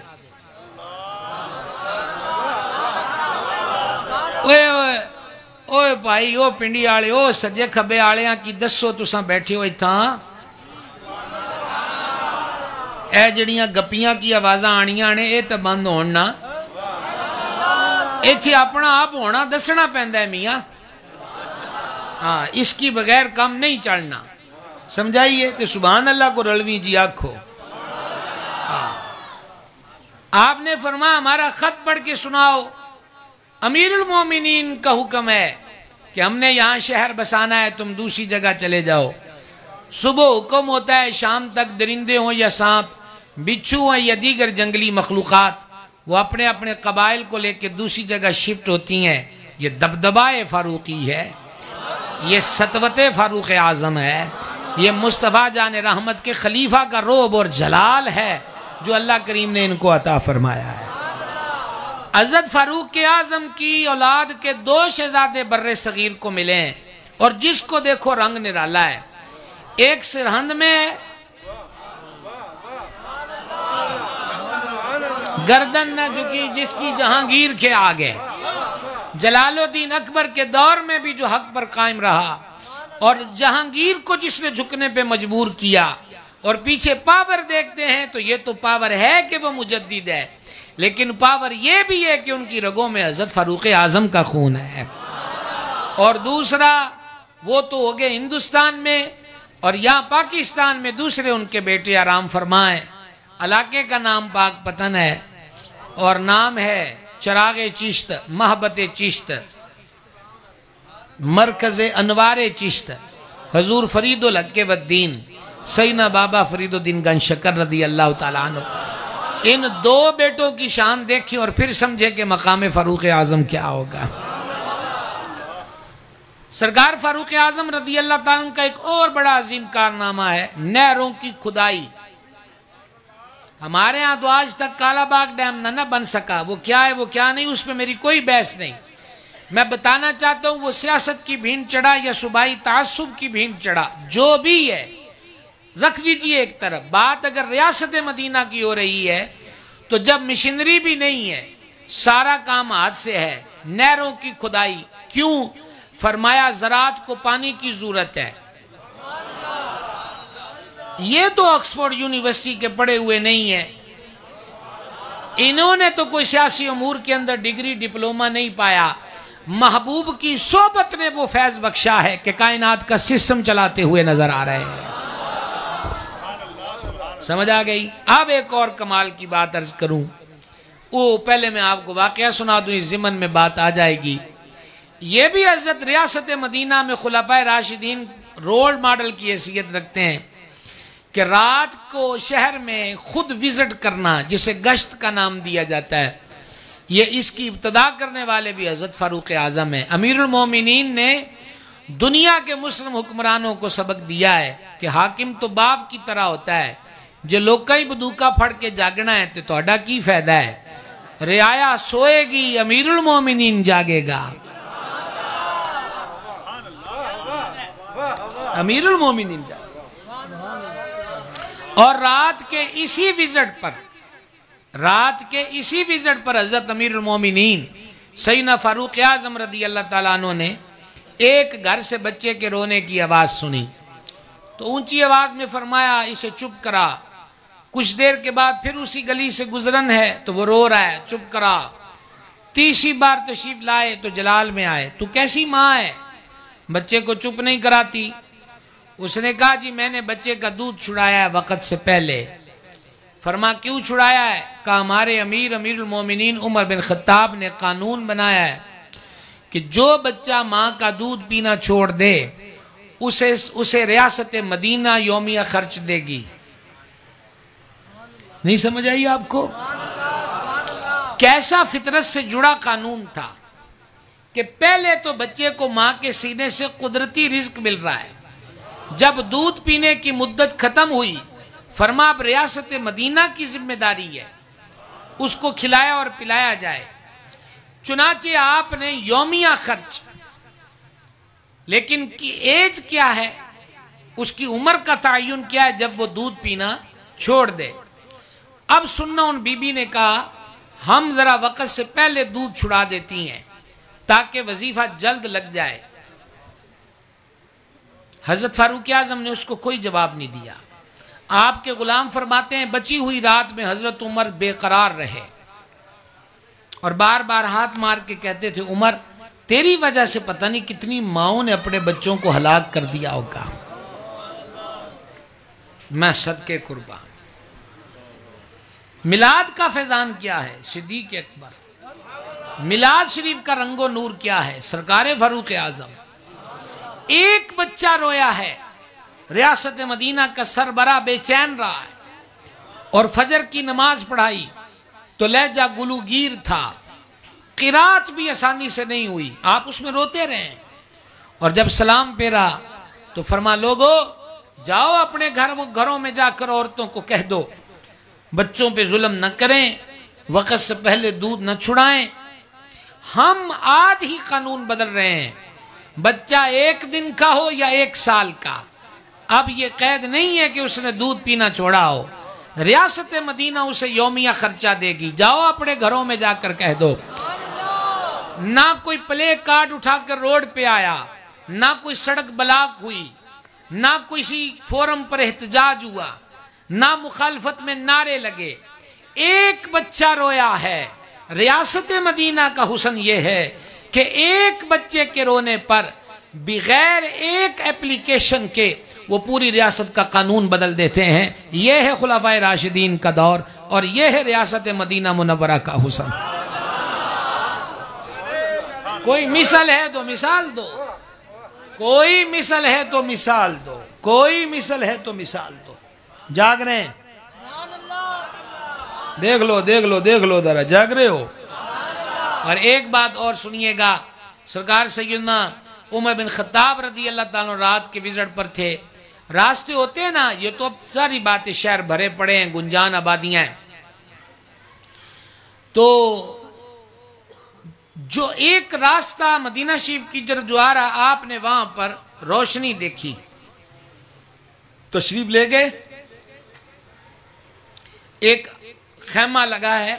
Speaker 1: اوے بھائی، او پنڈی آلے، او سجے کھبے آلیاں کی دسو تساں بیٹھے ہوئے تھا، اے جڑیاں گپیاں کی آوازاں آنیاں نے، اے تو بند ہونا، ایتھے اپنا آپ ہونا دسنا پہندہ ہے میاں، ہاں اس کی بغیر کم نہیں چڑھنا، سمجھائیے کہ سبحان اللہ کو رلویں جی آکھو۔ آپ نے فرمایا ہمارا خط پڑھ کے سناؤ۔ امیر المومنین کا حکم ہے کہ ہم نے یہاں شہر بسانا ہے، تم دوسری جگہ چلے جاؤ۔ صبح حکم ہوتا ہے شام تک درندے ہوں یا سانپ، بچھو ہوں یا دیگر جنگلی مخلوقات، وہ اپنے اپنے قبائل کو لے کے دوسری جگہ شفٹ ہوتی ہیں۔ یہ دبدبہ فاروقی ہے، یہ سطوت فاروق اعظم ہے، یہ مصطفیٰ جان رحمت کے خلیفہ کا رعب اور جلال ہے جو اللہ کریم نے ان کو عطا فرمایا ہے۔ حضرت فاروق اعظم کی اولاد کے 2 شہزادے بر صغیر کو ملے ہیں، اور جس کو دیکھو رنگ نرالا ہے۔ ایک سرہند میں ہے، گردن نہ جھکی جس کی جہانگیر کے آگے، جلال الدین اکبر کے دور میں بھی جو حق پر قائم رہا، اور جہانگیر کو جس نے جھکنے پہ مجبور کیا، اور پیچھے پاور دیکھتے ہیں تو یہ تو پاور ہے کہ وہ مجدد ہے، لیکن پاور یہ بھی ہے کہ ان کی رگوں میں حضرت فاروق اعظم کا خون ہے۔ اور دوسرا وہ تو ہو گئے ہندوستان میں، اور یہاں پاکستان میں دوسرے ان کے بیٹے آرام فرمائیں۔ علاقے کا نام پاک پتن ہے، اور نام ہے چراغ چشت، محبت چشت، مرکز انوار چشت، حضور فرید الحق والدین سیدنا بابا فرید الدین گنج شکر رضی اللہ تعالیٰ عنہ۔ ان 2 بیٹوں کی شان دیکھیں اور پھر سمجھے کہ مقام فاروق اعظم کیا ہوگا۔ سرکار فاروق اعظم رضی اللہ تعالیٰ عنہ کا ایک اور بڑا عظیم کارنامہ ہے نہروں کی کھدائی. ہمارے ہاں تو آج تک کالا باغ ڈیم نہ بن سکا. وہ کیا ہے وہ کیا نہیں اس پہ میری کوئی بحث نہیں. میں بتانا چاہتا ہوں وہ سیاست کی بھین چڑھا یا صوبائی تعصب کی بھین چڑھا جو بھی ہے رکھ دیجئے ایک طرف. بات اگر ریاست مدینہ کی ہو رہی ہے تو جب مشینری بھی نہیں ہے سارا کام ہاتھ سے ہے. نہروں کی کھدائی کیوں؟ فرمایا زراعت کو پانی کی ضرورت ہے. یہ تو آکسفورڈ یونیورسٹی کے پڑھے ہوئے نہیں ہیں. انہوں نے تو کوئی سیاسی امور کے اندر ڈگری ڈپلومہ نہیں پایا. محبوب کی صحبت نے وہ فیض بخشا ہے کہ کائنات کا سسٹم چلاتے ہوئے نظر آ رہے ہیں. سمجھ آ گئی؟ اب ایک اور کمال کی بات عرض کروں. وہ پہلے میں آپ کو واقعہ سنا دوں اس ضمن میں بات آ جائے گی. یہ بھی حضرت ریاست مدینہ میں خلفائے راشدین رول ماڈل کی حیثیت رکھتے ہیں کہ رات کو شہر میں خود وزٹ کرنا جسے گشت کا نام دیا جاتا ہے. یہ اس کی ابتدا کرنے والے بھی حضرت فاروق اعظم ہیں. امیر المومنین نے دنیا کے مسلم حکمرانوں کو سبق دیا ہے کہ حاکم تو باپ کی طرح ہوتا ہے. جو لوکاں ہی بدوکا پھڑ کے جاگنا ہے تو توڑا کی فائدہ ہے. رعایا سوئے گی امیر المومنین جاگے گا. امیر المومنین جاگے گا. اور رات کے اسی وزٹ پر حضرت امیر المومنین سیدنا فاروق اعظم رضی اللہ تعالیٰ عنہ نے ایک گھر سے بچے کے رونے کی آواز سنی تو اونچی آواز میں فرمایا اسے چپ کرا. کچھ دیر کے بعد پھر اسی گلی سے گزرن ہے تو وہ رو رہا ہے، چپ کرا. تیسری بار تشریف لائے تو جلال میں آئے. تو کیسی ماں ہے بچے کو چپ نہیں کراتی؟ اس نے کہا جی میں نے بچے کا دودھ چھڑایا ہے وقت سے پہلے. فرما کیوں چھڑایا ہے؟ کہا ہمارے امیر المومنین عمر بن خطاب نے قانون بنایا ہے کہ جو بچہ ماں کا دودھ پینا چھوڑ دے اسے ریاست مدینہ یومیہ خرچ دے گی. نہیں سمجھ آئی آپ کو؟ کیسا فطرت سے جڑا قانون تھا کہ پہلے تو بچے کو ماں کے سینے سے قدرتی رزق مل رہا ہے. جب دودھ پینے کی مدت ختم ہوئی فرما اب ریاست مدینہ کی ذمہ داری ہے اس کو کھلایا اور پلایا جائے. چنانچہ آپ نے یومیہ خرچ، لیکن کی ایج کیا ہے، اس کی عمر کا تعین کیا ہے جب وہ دودھ پینا چھوڑ دے. اب سننا ان بی بی نے کہا ہم ذرا وقت سے پہلے دودھ چھڑا دیتی ہیں تاکہ وظیفہ جلد لگ جائے. حضرت فاروق اعظم نے اس کو کوئی جواب نہیں دیا. آپ کے غلام فرماتے ہیں بچی ہوئی رات میں حضرت عمر بے قرار رہے اور بار بار ہاتھ مار کے کہتے تھے عمر تیری وجہ سے پتہ نہیں کتنی ماؤں نے اپنے بچوں کو ہلاک کر دیا ہوگا. میں صدقے قربان. میلاد کا فیضان کیا ہے؟ صدیق اکبر. میلاد شریف کا رنگ و نور کیا ہے؟ سرکار فاروق اعظم. ایک بچہ رویا ہے، ریاست مدینہ کا سربراہ بے چین رہا ہے اور فجر کی نماز پڑھائی تو لہجہ گلوگیر تھا، قرات بھی آسانی سے نہیں ہوئی، آپ اس میں روتے رہے. اور جب سلام پھیرا تو فرما لوگو جاؤ اپنے گھروں میں جا کر عورتوں کو کہہ دو بچوں پہ ظلم نہ کریں، وقت سے پہلے دودھ نہ چھڑائیں. ہم آج ہی قانون بدل رہے ہیں، بچہ 1 دن کا ہو یا 1 سال کا، اب یہ قید نہیں ہے کہ اس نے دودھ پینا چھوڑا ہو. ریاست مدینہ اسے یومیہ خرچہ دے گی. جاؤ اپنے گھروں میں جا کر کہہ دو. نہ کوئی پلے کارڈ اٹھا کر روڈ پہ آیا، نہ کوئی سڑک بلاک ہوئی، نہ کسی فورم پر احتجاج ہوا، نہ مخالفت میں نعرے لگے. ایک بچہ رویا ہے. ریاست مدینہ کا حسن یہ ہے کہ ایک بچے کے رونے پر بغیر ایک اپلیکیشن کے وہ پوری ریاست کا قانون بدل دیتے ہیں. یہ ہے خلفائے راشدین کا دور اور یہ ہے ریاست مدینہ منورہ کا حسن. کوئی مثال ہے تو مثال دو، کوئی مثال ہے تو مثال دو، کوئی مثال ہے تو مثال دو. جاگ رہے ہیں؟ دیکھ لو ذرا جاگ رہے ہو. اور ایک بات اور سنیے گا، سرکار سیدنا عمر بن خطاب رضی اللہ تعالیٰ رات کے وزٹ پر تھے. راستے ہوتے ہیں نا، یہ تو اب ساری باتیں شہر بھرے پڑے ہیں، گنجان آبادیاں ہیں. تو جو ایک راستہ مدینہ شریف کی طرف جو آ رہا، آپ نے وہاں پر روشنی دیکھی، تشریف لے گئے. ایک خیمہ لگا ہے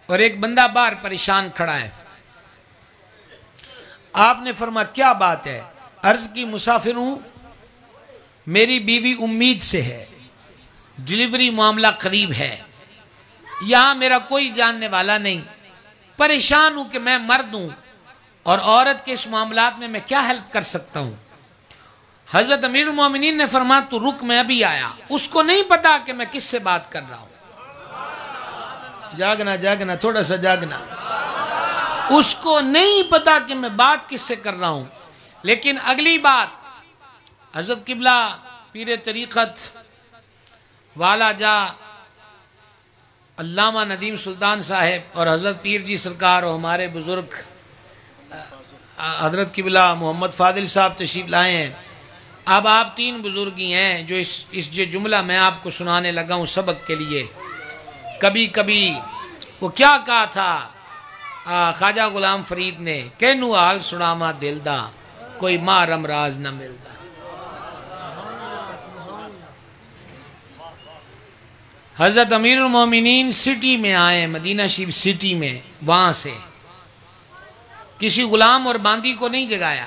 Speaker 1: اور ایک بندہ باہر پریشان کھڑا ہے. آپ نے فرمایا کیا بات ہے؟ عرض کی مسافر ہوں، میری بیوی امید سے ہے، ڈیلیوری معاملہ قریب ہے، یہاں میرا کوئی جاننے والا نہیں، پریشان ہوں کہ میں مرد ہوں اور عورت کے اس معاملات میں کیا ہیلپ کر سکتا ہوں. حضرت امیر المومنین نے فرمایا تو رک، میں ابھی آیا. اس کو نہیں پتا کہ میں کس سے بات کر رہا ہوں. جاگنا تھوڑا سا جاگنا. اس کو نہیں پتا کہ میں بات کس سے کر رہا ہوں. لیکن اگلی بات، حضرت قبلہ پیر طریقت والا جا علامہ ندیم سلطان صاحب اور حضرت پیر جی سرکار اور ہمارے بزرگ حضرت قبلہ محمد فاضل صاحب تشریف لائے ہیں. اب آپ تین بزرگی ہیں جو اس جو جملہ میں آپ کو سنانے لگا ہوں سبق کے لیے. کبھی کبھی وہ کیا کہا تھا خواجہ غلام فرید نے، کینو حال سناما دل دا، کوئی مارم راز نہ ملدا. حضرت امیر المومنین سٹی میں آئے، مدینہ شریف سٹی میں، وہاں سے کسی غلام اور باندی کو نہیں جگایا.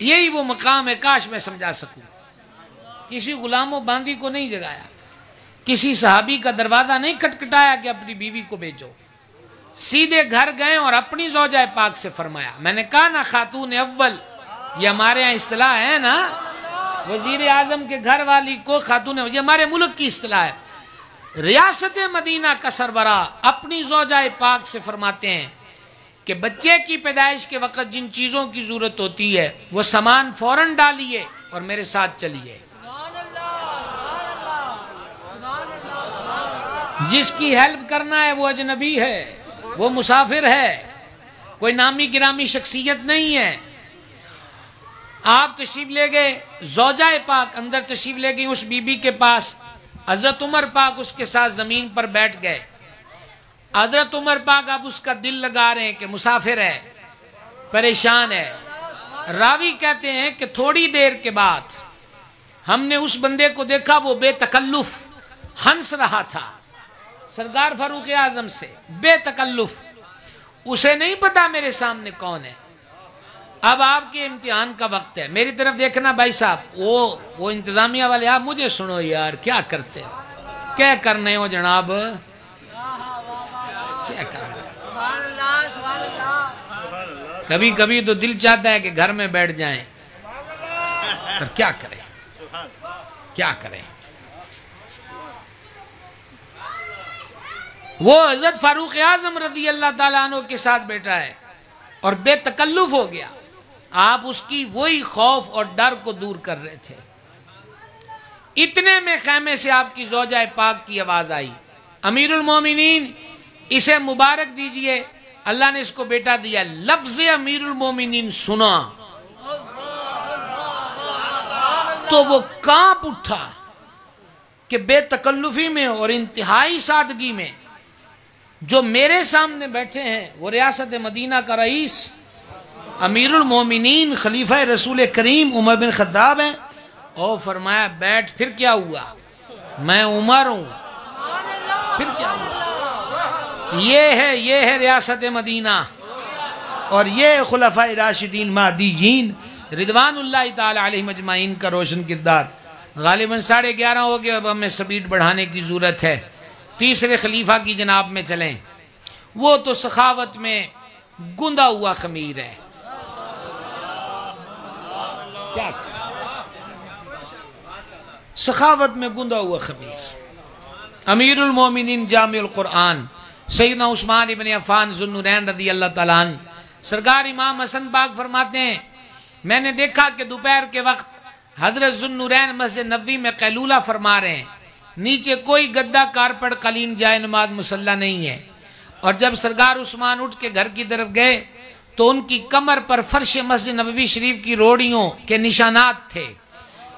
Speaker 1: یہی وہ مقام ہے، کاش میں سمجھا سکوں. کسی غلام و باندی کو نہیں جگایا، کسی صحابی کا دروازہ نہیں کھٹکھٹایا کہ اپنی بیوی کو بھیجو. سیدھے گھر گئے اور اپنی زوجہ پاک سے فرمایا. میں نے کہا نا خاتون اول، یہ ہمارے ہاں اصطلاح ہے نا، وزیر اعظم کے گھر والی کو خاتون، یہ ہمارے ملک کی اصطلاح ہے. ریاست مدینہ کا سربراہ اپنی زوجہ پاک سے فرماتے ہیں کہ بچے کی پیدائش کے وقت جن چیزوں کی ضرورت ہوتی ہے وہ سامان فوراً ڈالیے اور میرے ساتھ چلیے. جس کی ہیلپ کرنا ہے وہ اجنبی ہے، وہ مسافر ہے، کوئی نامی گرامی شخصیت نہیں ہے. آپ تشریف لے گئے، زوجہ پاک اندر تشریف لے گئی اس بی بی کے پاس. حضرت عمر پاک اس کے ساتھ زمین پر بیٹھ گئے. حضرت عمر پاک اب اس کا دل لگا رہے ہیں کہ مسافر ہے، پریشان ہے. راوی کہتے ہیں کہ تھوڑی دیر کے بعد ہم نے اس بندے کو دیکھا، وہ بے تکلف ہنس رہا تھا سرکار فاروق اعظم سے، بے تکلف. اسے نہیں پتا میرے سامنے کون ہے. اب آپ کے امتحان کا وقت ہے، میری طرف دیکھنا بھائی صاحب. وہ انتظامیہ والے، آپ مجھے سنو یار، کیا کرتے ہو، کیا کرنے ہو جناب، کیا کرنا. کبھی کبھی تو دل چاہتا ہے کہ گھر میں بیٹھ جائیں، پر کیا کریں کیا کریں. وہ حضرت فاروق اعظم رضی اللہ تعالیٰ عنہ کے ساتھ بیٹھا ہے اور بے تکلف ہو گیا. آپ اس کی وہی خوف اور ڈر کو دور کر رہے تھے. اتنے میں خیمے سے آپ کی زوجہ پاک کی آواز آئی، امیر المومنین اسے مبارک دیجئے، اللہ نے اس کو بیٹا دیا. لفظ امیر المومنین سنا تو وہ کانپ اٹھا کہ بے تکلفی میں اور انتہائی سادگی میں جو میرے سامنے بیٹھے ہیں وہ ریاست مدینہ کا رئیس امیر المومنین خلیفہ رسول کریم عمر بن خطاب ہیں. اور فرمایا بیٹھ، پھر کیا ہوا، میں عمر ہوں، پھر کیا ہوا. یہ ہے ریاست مدینہ اور یہ خلفاء راشدین مہدیین رضوان اللہ تعالی علیہ مجمعین کا روشن کردار. غالباً 11:30 ہو گئے، اب ہمیں سپیڈ بڑھانے کی ضرورت ہے. تیسرے خلیفہ کی جناب میں چلیں. وہ تو سخاوت میں گندا ہوا خمیر ہے. کیا سخاوت میں گندا ہوا خمیر. امیر المومنین جامع القرآن سیدنا عثمان ابن عفان ذو النورین رضی اللہ تعالیٰ عنہ، سرکار امام حسن پاک فرماتے ہیں میں نے دیکھا کہ دوپہر کے وقت حضرت ذو النورین مسجد نبوی میں قیلولہ فرما رہے ہیں. نیچے کوئی گدا، کارپٹ، قالین، جائے نماز، مصلی نہیں ہے. اور جب سرکار عثمان اٹھ کے گھر کی طرف گئے تو ان کی کمر پر فرش مسجد نبوی شریف کی روڑیوں کے نشانات تھے.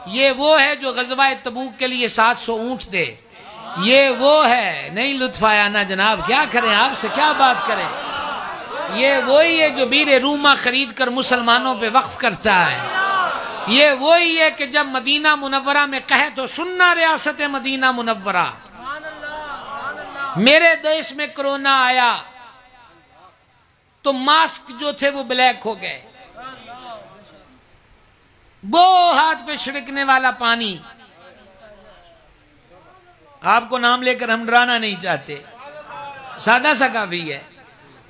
Speaker 1: یہ وہ ہے جو غزوہ تبوک کے لیے 700 اونٹ دے. یہ وہ ہے. نہیں لطف آیا نا جناب, کیا کریں, آپ سے کیا بات کریں. یہ وہی ہے جو بیر روما خرید کر مسلمانوں پہ وقف کرتا ہے. یہ وہی ہے کہ جب مدینہ منورہ میں کہے تو سننا ریاست مدینہ منورہ. میرے دیش میں کرونا آیا تو ماسک جو تھے وہ بلیک ہو گئے. وہ ہاتھ پہ چھڑکنے والا پانی, آپ کو نام لے کر ہم ڈرانا نہیں چاہتے, سادہ سا کافی ہے,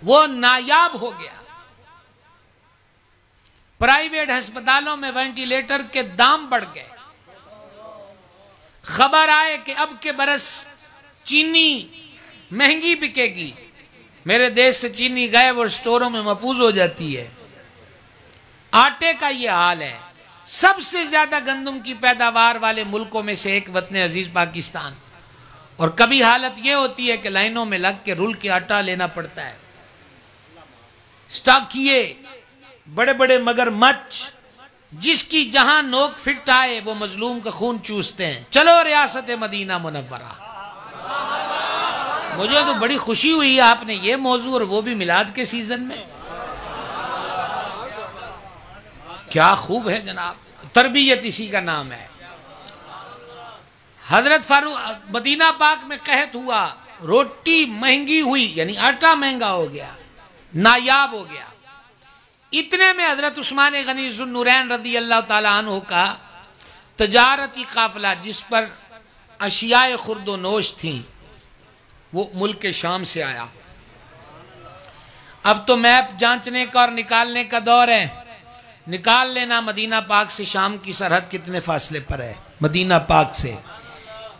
Speaker 1: وہ نایاب ہو گیا. پرائیویٹ ہسپتالوں میں وینٹیلیٹر کے دام بڑھ گئے. خبر آئے کہ اب کے برس چینی مہنگی بکے گی. میرے دیش سے چینی غائب اور سٹوروں میں محفوظ ہو جاتی ہے. آٹے کا یہ حال ہے. سب سے زیادہ گندم کی پیداوار والے ملکوں میں سے ایک وطن عزیز پاکستان. اور کبھی حالت یہ ہوتی ہے کہ لائنوں میں لگ کے رول کے آٹا لینا پڑتا ہے. سٹاکیے بڑے بڑے مگر مچ, جس کی جہاں نوک فٹ آئے وہ مظلوم کا خون چوستے ہیں. چلو ریاست مدینہ منورہ. مجھے تو بڑی خوشی ہوئی آپ نے یہ موضوع, اور وہ بھی میلاد کے سیزن میں. کیا خوب ہے جناب, تربیت اسی کا نام ہے. حضرت فاروق مدینہ پاک میں قحط ہوا, روٹی مہنگی ہوئی, یعنی آٹا مہنگا ہو گیا, نایاب ہو گیا. اتنے میں حضرت عثمان غنی ذو النورین رضی اللہ تعالیٰ عنہ کا تجارتی قافلہ, جس پر اشیاء خرد و نوش تھیں, وہ ملک شام سے آیا. اب تو میپ جانچنے کا اور نکالنے کا دور ہے. نکال لینا مدینہ پاک سے شام کی سرحد کتنے فاصلے پر ہے. مدینہ پاک سے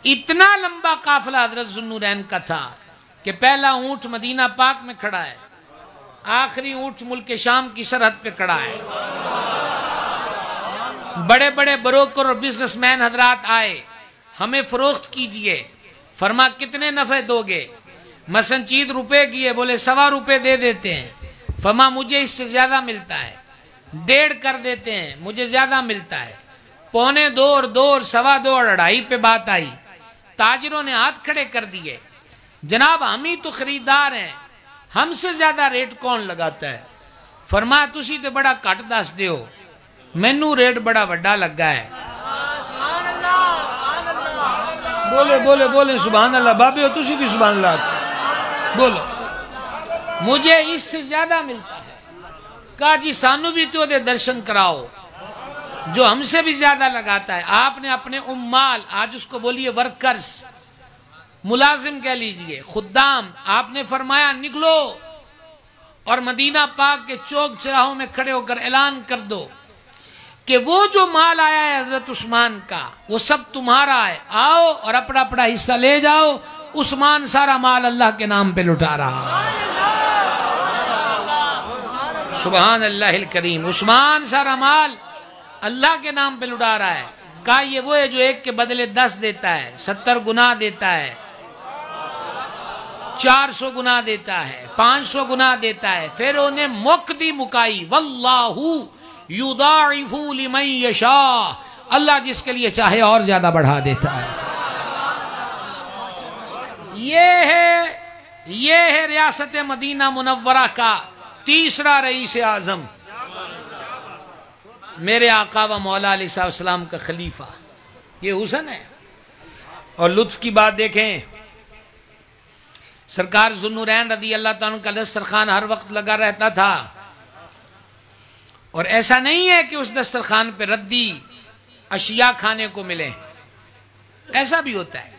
Speaker 1: اتنا لمبا قافلہ حضرت ذو النورین کا تھا کہ پہلا اونٹ مدینہ پاک میں کھڑا ہے, آخری اونٹ ملک شام کی سرحد پہ کھڑا ہے. بڑے بڑے بروکر اور بزنس مین حضرات آئے, ہمیں فروخت کیجئے. فرما کتنے نفع دو گے؟ مثلا چیز روپے کی ہے, بولے 1.25 روپے دے دیتے ہیں. فرما مجھے اس سے زیادہ ملتا ہے. 1.5 کر دیتے ہیں, مجھے زیادہ ملتا ہے. 1.25 اور 2 اور 2.25 اور 2.5 پہ بات آئی. تاجروں نے ہاتھ کھڑے کر دیے, جناب ہم ہی تو خریدار ہیں, ہم سے زیادہ ریٹ کون لگاتا ہے. فرمایا تسی تو بڑا کٹ دس دیو, مینو ریٹ بڑا وڈا لگا ہے. بولے بولے بولے سبحان اللہ. بابے ہو تسی بھی سبحان اللہ بولو. مجھے اس سے زیادہ ملتا ہے. کہا جی سانو بھی تو دے درشن کراؤ جو ہم سے بھی زیادہ لگاتا ہے. آپ نے اپنے عمال, آج اس کو بولیے ورکرز, ملازم کہہ لیجئے, خدام, آپ نے فرمایا نکلو اور مدینہ پاک کے چوک چراہوں میں کھڑے ہو کر اعلان کر دو کہ وہ جو مال آیا ہے حضرت عثمان کا وہ سب تمہارا ہے. آؤ اور اپنا اپنا حصہ لے جاؤ. عثمان سارا مال اللہ کے نام پہ لٹا رہا ہے. سبحان اللہ الکریم. عثمان سارا مال اللہ کے نام پہ لٹا رہا ہے. کہا یہ وہ ہے جو ایک کے بدلے 10 دیتا ہے, 70 گنا دیتا ہے, 400 گنا دیتا ہے, 500 گنا دیتا ہے. پھر انہیں مک دی مکائی, واللہ یضاعف لمن یشاء, اللہ جس کے لیے چاہے اور زیادہ بڑھا دیتا ہے. یہ ہے ریاست مدینہ منورہ کا تیسرا رئیس اعظم, میرے آقا و مولا علیہ السلام کا خلیفہ. یہ حسن ہے. اور لطف کی بات دیکھیں, سرکار ذو النورین رضی اللہ تعالیٰ کا دسترخوان ہر وقت لگا رہتا تھا, اور ایسا نہیں ہے کہ اس دسترخوان پہ ردی اشیاء کھانے کو ملے, ایسا بھی ہوتا ہے.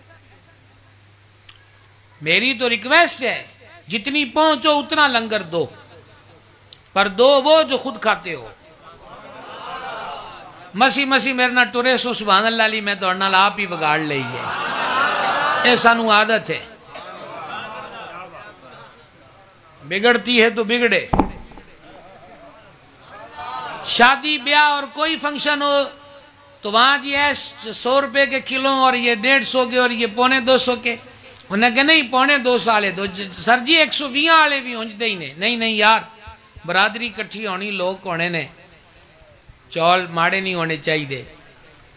Speaker 1: میری تو ریکویسٹ ہے جتنی پہنچو اتنا لنگر دو, پر دو وہ جو خود کھاتے ہو. مسی میرے نہ ٹورے سو سبحان اللہ علی, میں توڑنا آپ ہی بگاڑ لئیے, ایسا نو عادت ہے. بگڑتی ہے تو بگڑے. شادی بیاہ اور کوئی فنکشن ہو تو وہاں جی ہے 100 روپے کے کلو اور یہ 150 کے اور یہ 250 کے. انہیں کہا نہیں 250 آلے دو, سر جی 120 آلے بھی ہونج دے ہی نہیں. نہیں یار برادری کٹھی ہونی لوگ کونے نے چول ماڑے نہیں ہونے چاہیے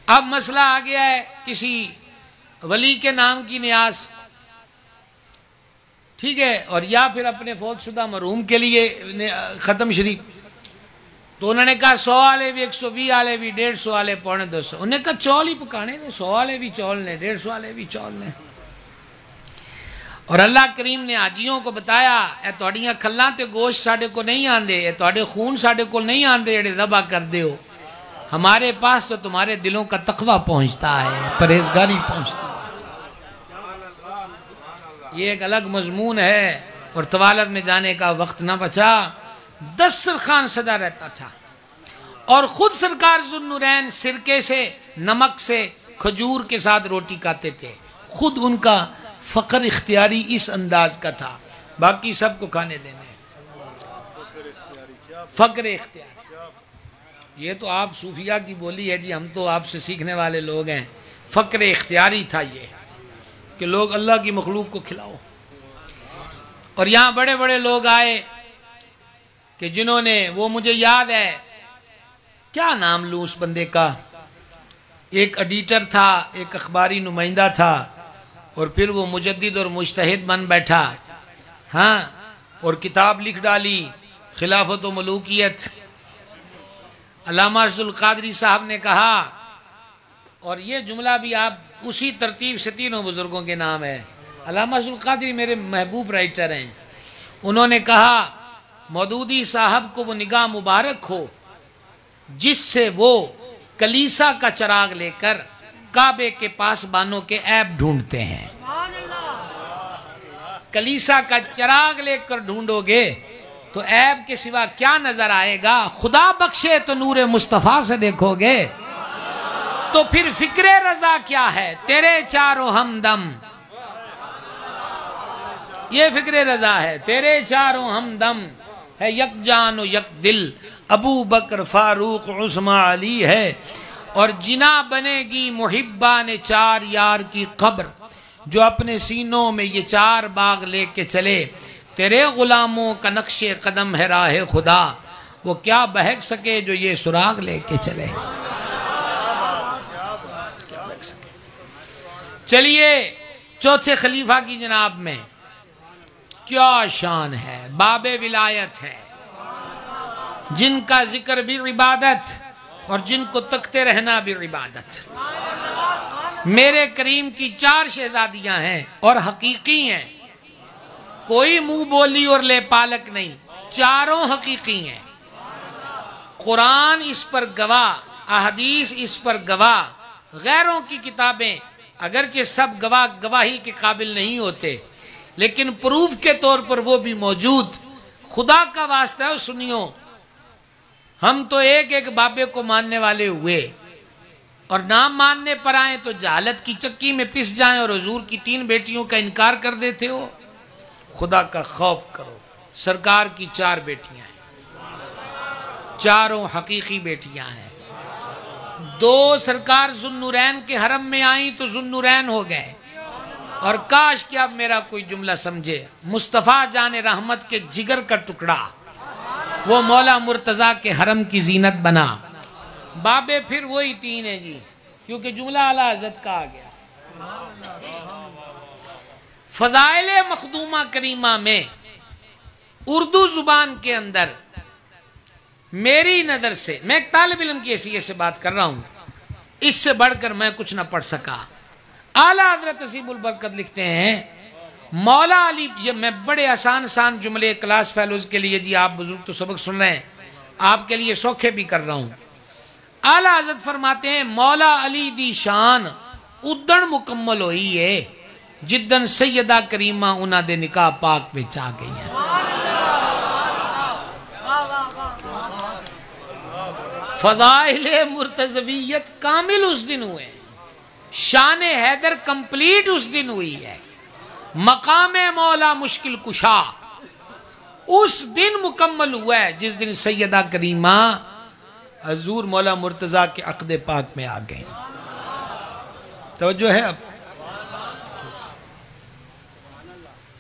Speaker 1: اب مسئلہ آ گیا ہے کسی ولی کے نام کی نیاز ٹھیک ہے اور یا پھر اپنے فوت شدہ مرحوم کے لیے ختم شریف تو انہوں نے کہا 100 والے بھی 120 والے بھی 150 والے 250 انہوں نے کہا چول ہی پکانے نے 100 والے بھی چول نے 150 والے بھی چول نے اور اللہ کریم نے حاجیوں کو بتایا اے تہاڈیاں کھلاں تے گوشت ساڈے کو نہیں آندے اے تہاڈے خون ساڈے کو نہیں آندے جڑے ذبح کر دے ہو ہمارے پاس تو تمہارے دلوں کا تقوی پہنچتا ہے پرہیزگاری پہنچتی ہے یہ ایک الگ مضمون ہے اور طوالت میں جانے کا وقت نہ بچا دسترخوان سجا رہتا تھا اور خود سرکار ذوالنورین سرکے سے نمک سے کھجور کے ساتھ روٹی کھاتے تھے خود ان کا فقر اختیاری اس انداز کا تھا باقی سب کو کھانے دینے فقر اختیاری یہ تو آپ صوفیہ کی بولی ہے جی ہم تو آپ سے سیکھنے والے لوگ ہیں فقر اختیاری تھا یہ کہ لوگ اللہ کی مخلوق کو کھلاؤ اور یہاں بڑے بڑے لوگ آئے کہ جنہوں نے وہ مجھے یاد ہے کیا نام لوں اس بندے کا ایک ایڈیٹر تھا ایک اخباری نمائندہ تھا اور پھر وہ مجدد اور مجتہد بن بیٹھا ہاں اور کتاب لکھ ڈالی خلافت و ملوکیت علامہ ارشد القادری صاحب نے کہا اور یہ جملہ بھی آپ اسی ترتیب سے تینوں بزرگوں کے نام ہے علامہ ارشد القادری میرے محبوب رائٹر ہیں انہوں نے کہا مودودی صاحب کو وہ نگاہ مبارک ہو جس سے وہ کلیسا کا چراغ لے کر کعبے کے پاسبانوں کے عیب ڈھونڈتے ہیں کلیسا کا چراغ لے کر ڈھونڈو گے تو عیب کے سوا کیا نظر آئے گا خدا بخشے تو نور مصطفیٰ سے دیکھو گے تو پھر فکر رضا کیا ہے تیرے چاروں ہمدم یہ فکر رضا ہے تیرے چاروں ہمدم ہے یک جان و یک دل ابو بکر فاروق عثمان علی ہے اور جنا بنے گی محبان چار یار کی قبر جو اپنے سینوں میں یہ چار باغ لے کے چلے تیرے غلاموں کا نقش قدم ہے راہ خدا وہ کیا بہک سکے جو یہ سراغ لے کے چلے چلیے چوتھے خلیفہ کی جناب میں کیا شان ہے باب ولایت ہے جن کا ذکر بھی عبادت اور جن کو تکتے رہنا بھی عبادت میرے کریم کی 4 شہزادیاں ہیں اور حقیقی ہیں کوئی منہ بولی اور لے پالک نہیں چاروں حقیقی ہیں قرآن اس پر گواہ احادیث اس پر گواہ غیروں کی کتابیں اگرچہ سب گواہی کے قابل نہیں ہوتے لیکن پروف کے طور پر وہ بھی موجود خدا کا واسطہ ہے سنیو ہم تو ایک ایک بابے کو ماننے والے ہوئے اور نام ماننے پر آئیں تو جہالت کی چکی میں پس جائیں اور حضور کی 3 بیٹیوں کا انکار کر دیتے ہو خدا کا خوف کرو سرکار کی 4 بیٹیاں ہیں چاروں حقیقی بیٹیاں ہیں 2 سرکار ذوالنورین کے حرم میں آئیں تو ذوالنورین ہو گئے اور کاش کہ اب میرا کوئی جملہ سمجھے مصطفیٰ جان رحمت کے جگر کا ٹکڑا وہ مولا مرتضیٰ کے حرم کی زینت بنا بابے پھر وہی 3 ہیں جی کیونکہ جملہ اعلیٰ حضرت کا آ گیا فضائل مخدومہ کریمہ میں اردو زبان کے اندر میری نظر سے میں ایک طالب علم کی حیثیت سے بات کر رہا ہوں اس سے بڑھ کر میں کچھ نہ پڑھ سکا اعلیٰ حضرت نصیب البرکت لکھتے ہیں مولا علی یہ میں بڑے آسان جملے کلاس فیلوز کے لیے جی آپ بزرگ تو سبق سن رہے ہیں آپ کے لیے سوکھے بھی کر رہا ہوں اعلیٰ حضرت فرماتے ہیں مولا علی دی شان ادن مکمل ہوئی ہے جدن سیدہ کریمہ انہاں دے نکاح پاک وچ آ گئی ہیں فضائل مرتضویت کامل اس دن ہوئے شان حیدر کمپلیٹ اس دن ہوئی ہے مقام مولا مشکل کشا اس دن مکمل ہوا ہے جس دن سیدہ کریمہ حضور مولا مرتضیٰ کے عقد پاک میں آ گئے توجہ ہے اب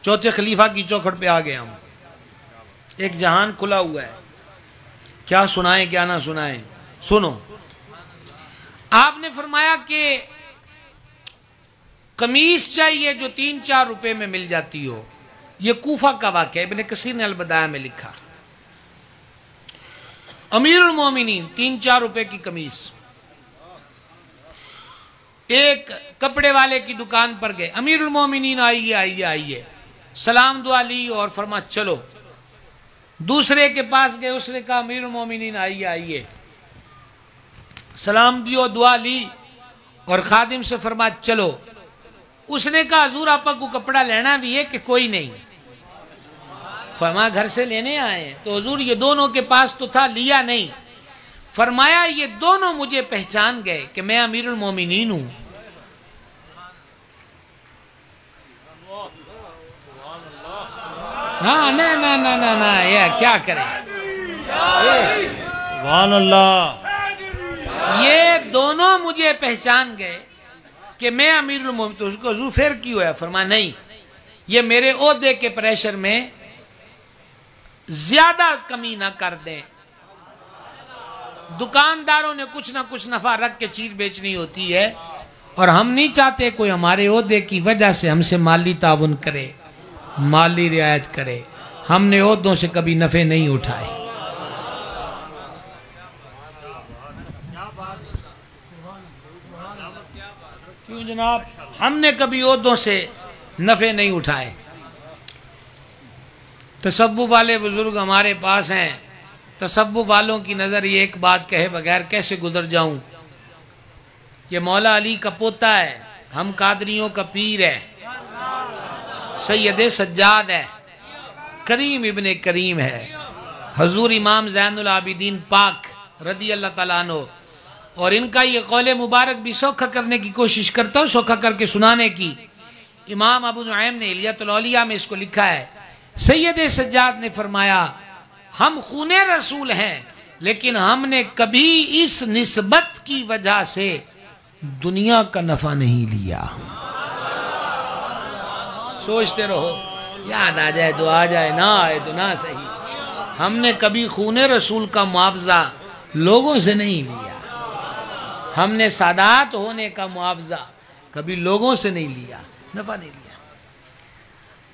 Speaker 1: چوتھے خلیفہ کی چوکھٹ پہ آ گئے ہم ایک جہان کھلا ہوا ہے، کیا سنائیں کیا نہ سنائیں. سنو، آپ نے فرمایا کہ قمیص چاہیے جو 3-4 روپے میں مل جاتی ہو. یہ کوفہ کا واقعہ ابن کثیر نے البدایہ میں لکھا. امیر المومنین 3-4 روپے کی قمیص. ایک کپڑے والے کی دکان پر گئے، امیر المومنین آئیے آئیے آئیے، سلام دعا لی اور فرما چلو. دوسرے کے پاس گئے، اس نے کہا امیر المومنین آئیے آئیے، سلام دیو دعا لی اور خادم سے فرما چلو. اس نے کہا حضور آپ کو کپڑا لینا بھی ہے کہ کوئی نہیں؟ فرما گھر سے لینے آئے ہیں. تو حضور یہ دونوں کے پاس تو تھا، لیا نہیں. فرمایا یہ دونوں مجھے پہچان گئے کہ میں امیر المومنین ہوں. ہاں نہ یہ کیا کریں،
Speaker 3: سبحان اللہ.
Speaker 1: یہ دونوں مجھے پہچان گئے کہ میں امیر المومنین. تو اس کو حضور پھر کیوں ہے؟ فرمایا نہیں، یہ میرے عہدے کے پریشر میں زیادہ کمی نہ کر دیں. دکانداروں نے کچھ نہ کچھ نفع رکھ کے چیز بیچنی ہوتی ہے، اور ہم نہیں چاہتے کوئی ہمارے عہدے کی وجہ سے ہم سے مالی تعاون کرے، مالی رعایت کرے. ہم نے عہدوں سے کبھی نفع نہیں اٹھائے. کیوں جناب؟ ہم نے کبھی عہدوں سے نفع نہیں اٹھائے. تصوف والے بزرگ ہمارے پاس ہیں. تصوف والوں کی نظر یہ ایک بات کہے بغیر کیسے گزر جاؤں. یہ مولا علی کا پوتا ہے، ہم قادریوں کا پیر ہے، سید سجاد ہے، کریم ابن کریم ہے، حضور امام زین العابدین پاک رضی اللہ تعالیٰ عنہ. اور ان کا یہ قول مبارک بھی سوکھا کرنے کی کوشش کرتا ہوں، سوکھا کر کے سنانے کی. امام ابو نعیم نے الیۃ الاولیاء میں اس کو لکھا ہے. سید سجاد نے فرمایا ہم خون رسول ہیں، لیکن ہم نے کبھی اس نسبت کی وجہ سے دنیا کا نفع نہیں لیا. سوچتے رہو، یاد آ جائے تو آ جائے، نہ آئے تو نہ صحیح. ہم نے کبھی خون رسول کا معاوضہ لوگوں سے نہیں لیا. ہم نے سادات ہونے کا معاوضہ کبھی لوگوں سے نہیں لیا، نفع نہیں لیا.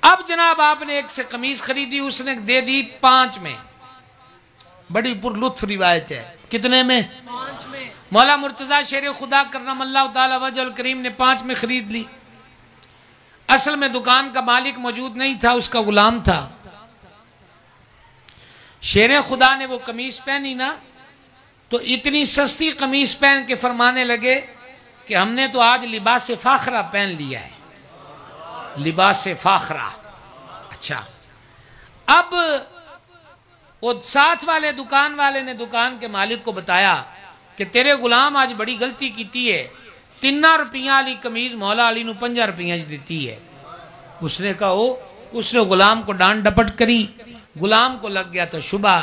Speaker 1: اب جناب آپ نے ایک سے قمیص خریدی، اس نے دے دی 5 میں. بڑی پر لطف روایت ہے. کتنے میں؟ 5 میں. مولا مرتضیٰ شیر خدا کرم اللہ تعالی وجہ الکریم نے 5 میں خرید لی. اصل میں دکان کا مالک موجود نہیں تھا، اس کا غلام تھا. شیر خدا نے وہ قمیص پہنی نا، تو اتنی سستی قمیص پہن کے فرمانے لگے کہ ہم نے تو آج لباس فاخرہ پہن لیا ہے. لباس فاخرہ. اچھا، اب وہ ساتھ والے دکان والے نے دکان کے مالک کو بتایا کہ تیرے غلام آج بڑی غلطی کیتی ہے، 3 روپیہ علی قمیض مولا علی نو 5 روپیہ دیتی ہے. اس نے کہا اس نے غلام کو ڈانٹ ڈپٹ کری. غلام کو لگ گیا تو شبہ،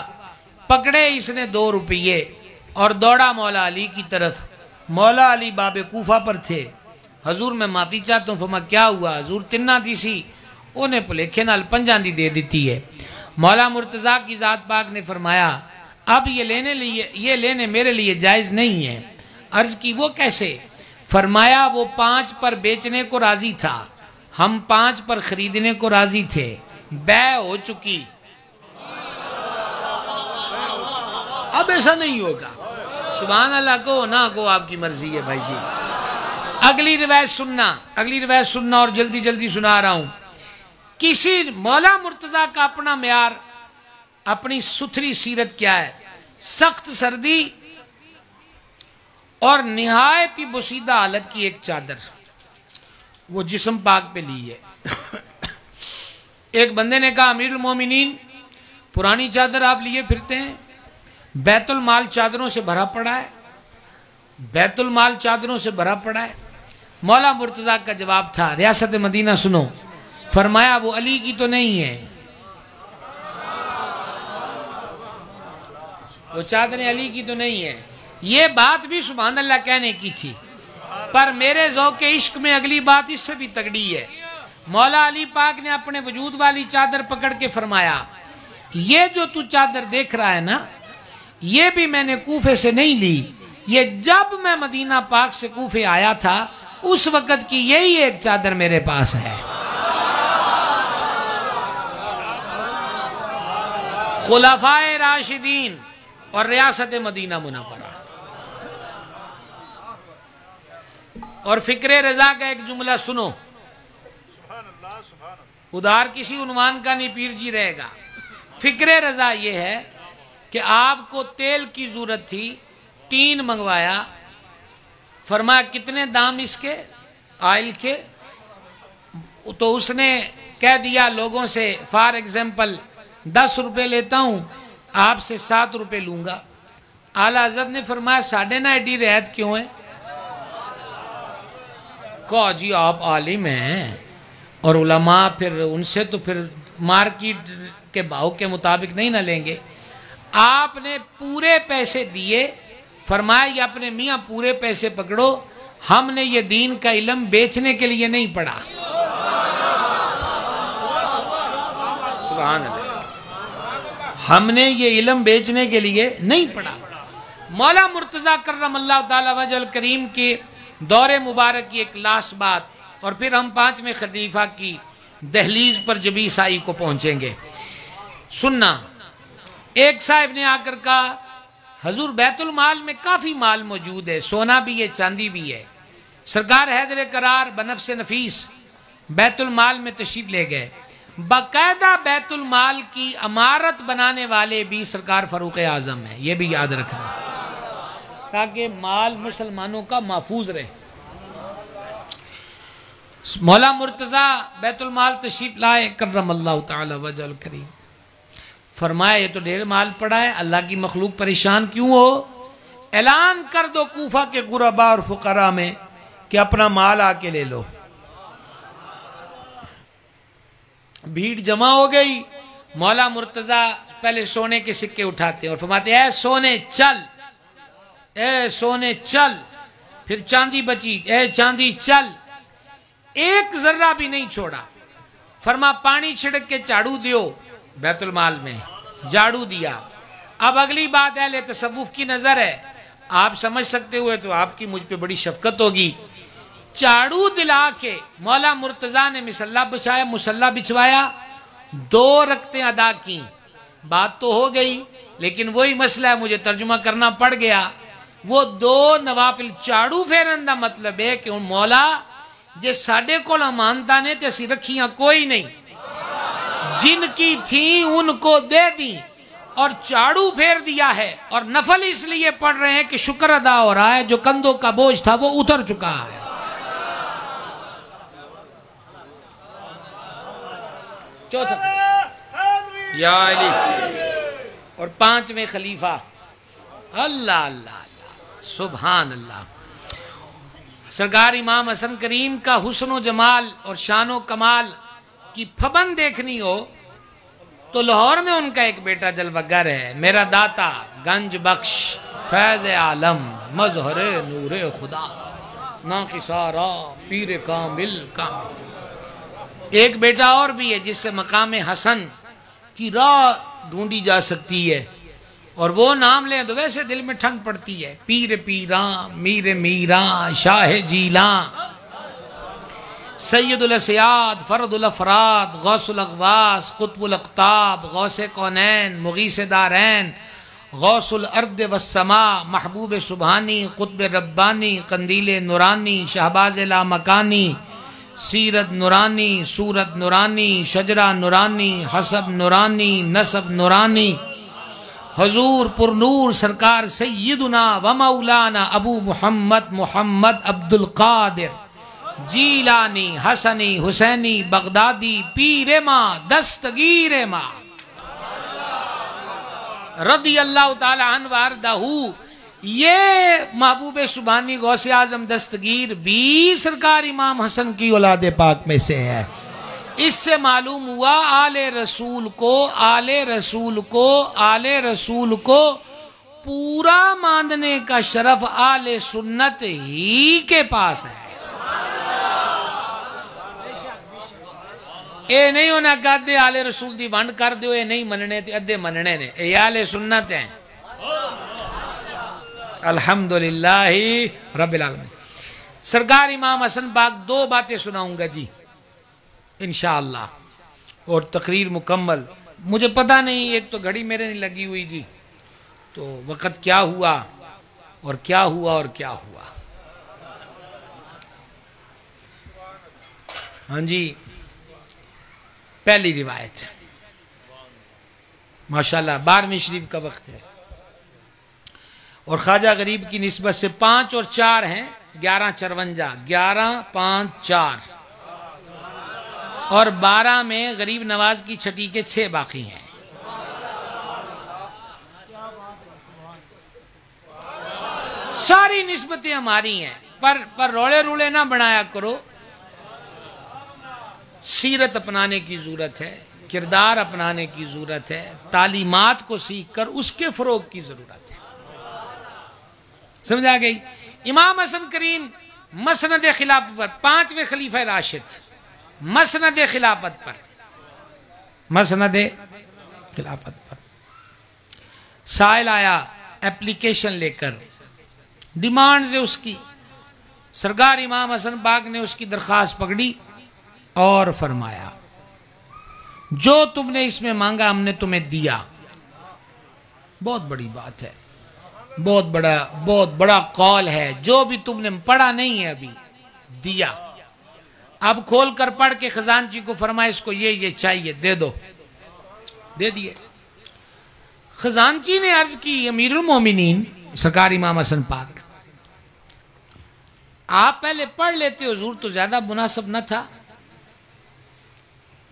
Speaker 1: پکڑے اس نے 2 روپیے اور دوڑا مولا علی کی طرف. مولا علی باب کوفہ پر تھے. حضور میں معافی چاہتا ہوں. فرما کیا ہوا؟ حضور 3 دی سی، انہیں پلیکھے نال 5 دی دے دیتی ہے. مولا مرتضیٰ کی ذات پاک نے فرمایا اب یہ لینے میرے لیے جائز نہیں ہے. عرض کی وہ کیسے؟ فرمایا وہ 5 پر بیچنے کو راضی تھا، ہم 5 پر خریدنے کو راضی تھے. بیع ہو چکی، اب ایسا نہیں ہوگا. سبحان اللہ کو نہ کو آپ کی مرضی ہے بھائی جی. اگلی روایت سننا اور جلدی جلدی سنا رہا ہوں. کسی مولا مرتضیٰ کا اپنا معیار، اپنی ستھری سیرت کیا ہے؟ سخت سردی اور نہایت ہی بسیدہ حالت کی ایک چادر وہ جسم پاک پہ لی ہے. ایک بندے نے کہا امیر المومنین پرانی چادر آپ لیے پھرتے ہیں، بیت المال چادروں سے بھرا پڑا ہے، بیت المال چادروں سے بھرا پڑا ہے. مولا مرتضیٰ کا جواب تھا، ریاست مدینہ سنو. فرمایا وہ علی کی تو نہیں ہے، وہ چادریں علی کی تو نہیں ہے. یہ بات بھی سبحان اللہ کہنے کی تھی، پر میرے ذوق عشق میں اگلی بات اس سے بھی تگڑی ہے. مولا علی پاک نے اپنے وجود والی چادر پکڑ کے فرمایا یہ جو تو چادر دیکھ رہا ہے نا، یہ بھی میں نے کوفے سے نہیں لی، یہ جب میں مدینہ پاک سے کوفے آیا تھا اس وقت کی یہی ایک چادر میرے پاس ہے۔ خلفائے راشدین اور ریاست مدینہ منورہ۔ اور فکر رضا کا ایک جملہ سنو، ادھار کسی عنوان کا نہیں پیر جی رہے گا۔ فکر رضا یہ ہے کہ آپ کو تیل کی ضرورت تھی، ٹین منگوایا، فرمایا کتنے دام اس کے آئل کے؟ تو اس نے کہہ دیا لوگوں سے، فار ایگزامپل 10 روپے لیتا ہوں، آپ سے 7 روپے لوں گا۔ اعلیٰ حضرت نے فرمایا 9.5 ایڈی رعایت کیوں ہے؟ کہا جی آپ عالم ہیں اور علماء پھر ان سے تو پھر مارکیٹ کے بھاؤ کے مطابق نہیں نہ لیں گے۔ آپ نے پورے پیسے دیے، فرمایا یہ اپنے میاں پورے پیسے پکڑو، ہم نے یہ دین کا علم بیچنے کے لیے نہیں پڑھا۔ سبحان اللہ، ہم نے یہ علم بیچنے کے لیے نہیں پڑھا۔ مولا مرتضیٰ کرم اللہ تعالی وجہ الکریم کے دور مبارک کی ایک لاسٹ بات، اور پھر ہم 5ویں خلیفہ کی دہلیز پر جب عیسائی کو پہنچیں گے۔ سننا، ایک صاحب نے آ کر کہا حضور بیت المال میں کافی مال موجود ہے، سونا بھی ہے چاندی بھی ہے۔ سرکار حیدر قرار بنفس نفیس بیت المال میں تشریف لے گئے، باقاعدہ بیت المال کی عمارت بنانے والے بھی سرکار فاروق اعظم ہیں، یہ بھی یاد رکھنا تاکہ مال مسلمانوں کا محفوظ رہے۔ مولا مرتضیٰ بیت المال تشریف لائے کرم اللہ تعالی وجہ الکریم، فرمایا یہ تو ڈھیر مال پڑا ہے، اللہ کی مخلوق پریشان کیوں ہو؟ اعلان کر دو کوفہ کے غرباء اور فقراء میں کہ اپنا مال آ کے لے لو۔ بھیڑ جمع ہو گئی۔ مولا مرتضیٰ پہلے سونے کے سکے اٹھاتے اور فرماتے اے سونے چل، اے سونے چل، پھر چاندی بچی، اے چاندی چل، ایک ذرہ بھی نہیں چھوڑا۔ فرما پانی چھڑک کے جھاڑو دیو، بیت المال میں جھاڑو دیا۔ اب اگلی بات اہل تصوف کی نظر ہے، آپ سمجھ سکتے ہوئے تو آپ کی مجھ پہ بڑی شفقت ہوگی۔ جھاڑو دلا کے مولا مرتضیٰ نے مصلی بچھوایا، 2 رکعتیں ادا کی۔ بات تو ہو گئی لیکن وہی مسئلہ ہے، مجھے ترجمہ کرنا پڑ گیا۔ وہ 2 نوافل جھاڑو پھیرن دا مطلب ہے کہ مولا جے ساڑے کو مانتا نے تے اسی رکھیاں کوئی نہیں، جن کی تھیں ان کو دے دی اور جھاڑو پھیر دیا ہے، اور نفل اس لیے پڑھ رہے ہیں کہ شکر ادا ہو رہا ہے، جو کندھوں کا بوجھ تھا وہ اتر چکا ہے۔ چوتھا یا علی، اور 5ویں خلیفہ، اللہ اللہ اللہ سبحان اللہ، سرکار امام حسن کریم کا حسن و جمال اور شان و کمال کی پھبن دیکھنی ہو تو لاہور میں ان کا ایک بیٹا جلوگر ہے، میرا داتا گنج بخش فیض عالم مظہر نور خدا ناقصارا پیر کامل کامل۔ ایک بیٹا اور بھی ہے جس سے مقام حسن کی راہ ڈھونڈی جا سکتی ہے، اور وہ نام لیں تو ویسے دل میں ٹھنڈ پڑتی ہے، پیر پیراں میر میراں شاہ جیلاں سید الاسیاد فرد الافراد غوث الاغواس قطب الاقطاب غوث کونین مغیث دارین غوث الارض والسماء محبوب سبحانی قطب ربانی قندیل نورانی شہباز لامکانی سیرت نورانی صورت نورانی شجرہ نورانی حسب نورانی نسب نورانی حضور پر نور سرکار سیدنا و مولانا ابو محمد عبد القادر جیلانی حسنی حسینی بغدادی پیر ماں دستگیر ماں رضی اللہ تعالی عنہ وارضہ۔ یہ محبوب سبحانی غوث اعظم دستگیر بھی سرکار امام حسن کی اولاد پاک میں سے ہے۔ اس سے معلوم ہوا آل رسول کو پورا ماننے کا شرف آل سنت ہی کے پاس ہے۔ اے نہیں ہونا کہتے آل رسول دی ونڈ کر دیو، اے نہیں مننے تے ادھے مننے نے، اے آل سنت ہیں۔ الحمدللہ رب العالمین۔ سرکار امام حسن پاک دو باتیں سناؤں گا جی انشاءاللہ، اور تقریر مکمل۔ مجھے پتہ نہیں، ایک تو گھڑی میرے نہیں لگی ہوئی جی، تو وقت کیا ہوا اور کیا ہوا اور کیا ہوا۔ ہاں جی، پہلی روایت ماشاءاللہ 12ویں شریف کا وقت ہے، اور خواجہ غریب کی نسبت سے 5 اور 4 ہیں 11:54، 11 5 4، اور 12 میں غریب نواز کی چھٹی کے 6 باقی ہیں۔ ساری نسبتیں ہماری ہیں، پر روڑے روڑے نہ بنایا کرو۔ سیرت اپنانے کی ضرورت ہے، کردار اپنانے کی ضرورت ہے، تعلیمات کو سیکھ کر اس کے فروغ کی ضرورت ہے۔ سمجھا گئی؟ امام حسن کریم مسند خلافت پر، 5ویں خلیفہ راشد مسند خلافت پر، مسند خلافت پر سائل آیا اپلیکیشن لے کر، ڈیمانڈز ہے اس کی۔ سرکار امام حسن پاک نے اس کی درخواست پکڑی اور فرمایا جو تم نے اس میں مانگا ہم نے تمہیں دیا۔ بہت بڑی بات ہے، بہت بڑا قول ہے، جو بھی تم نے پڑھا نہیں ہے ابھی دیا۔ اب کھول کر پڑھ کے خزانچی کو فرمایا اس کو یہ چاہیے، دے دو، دے دیے۔ خزانچی نے عرض کی امیر المومنین سرکار امام حسن پاک، آپ پہلے پڑھ لیتے، حضور تو زیادہ مناسب نہ تھا۔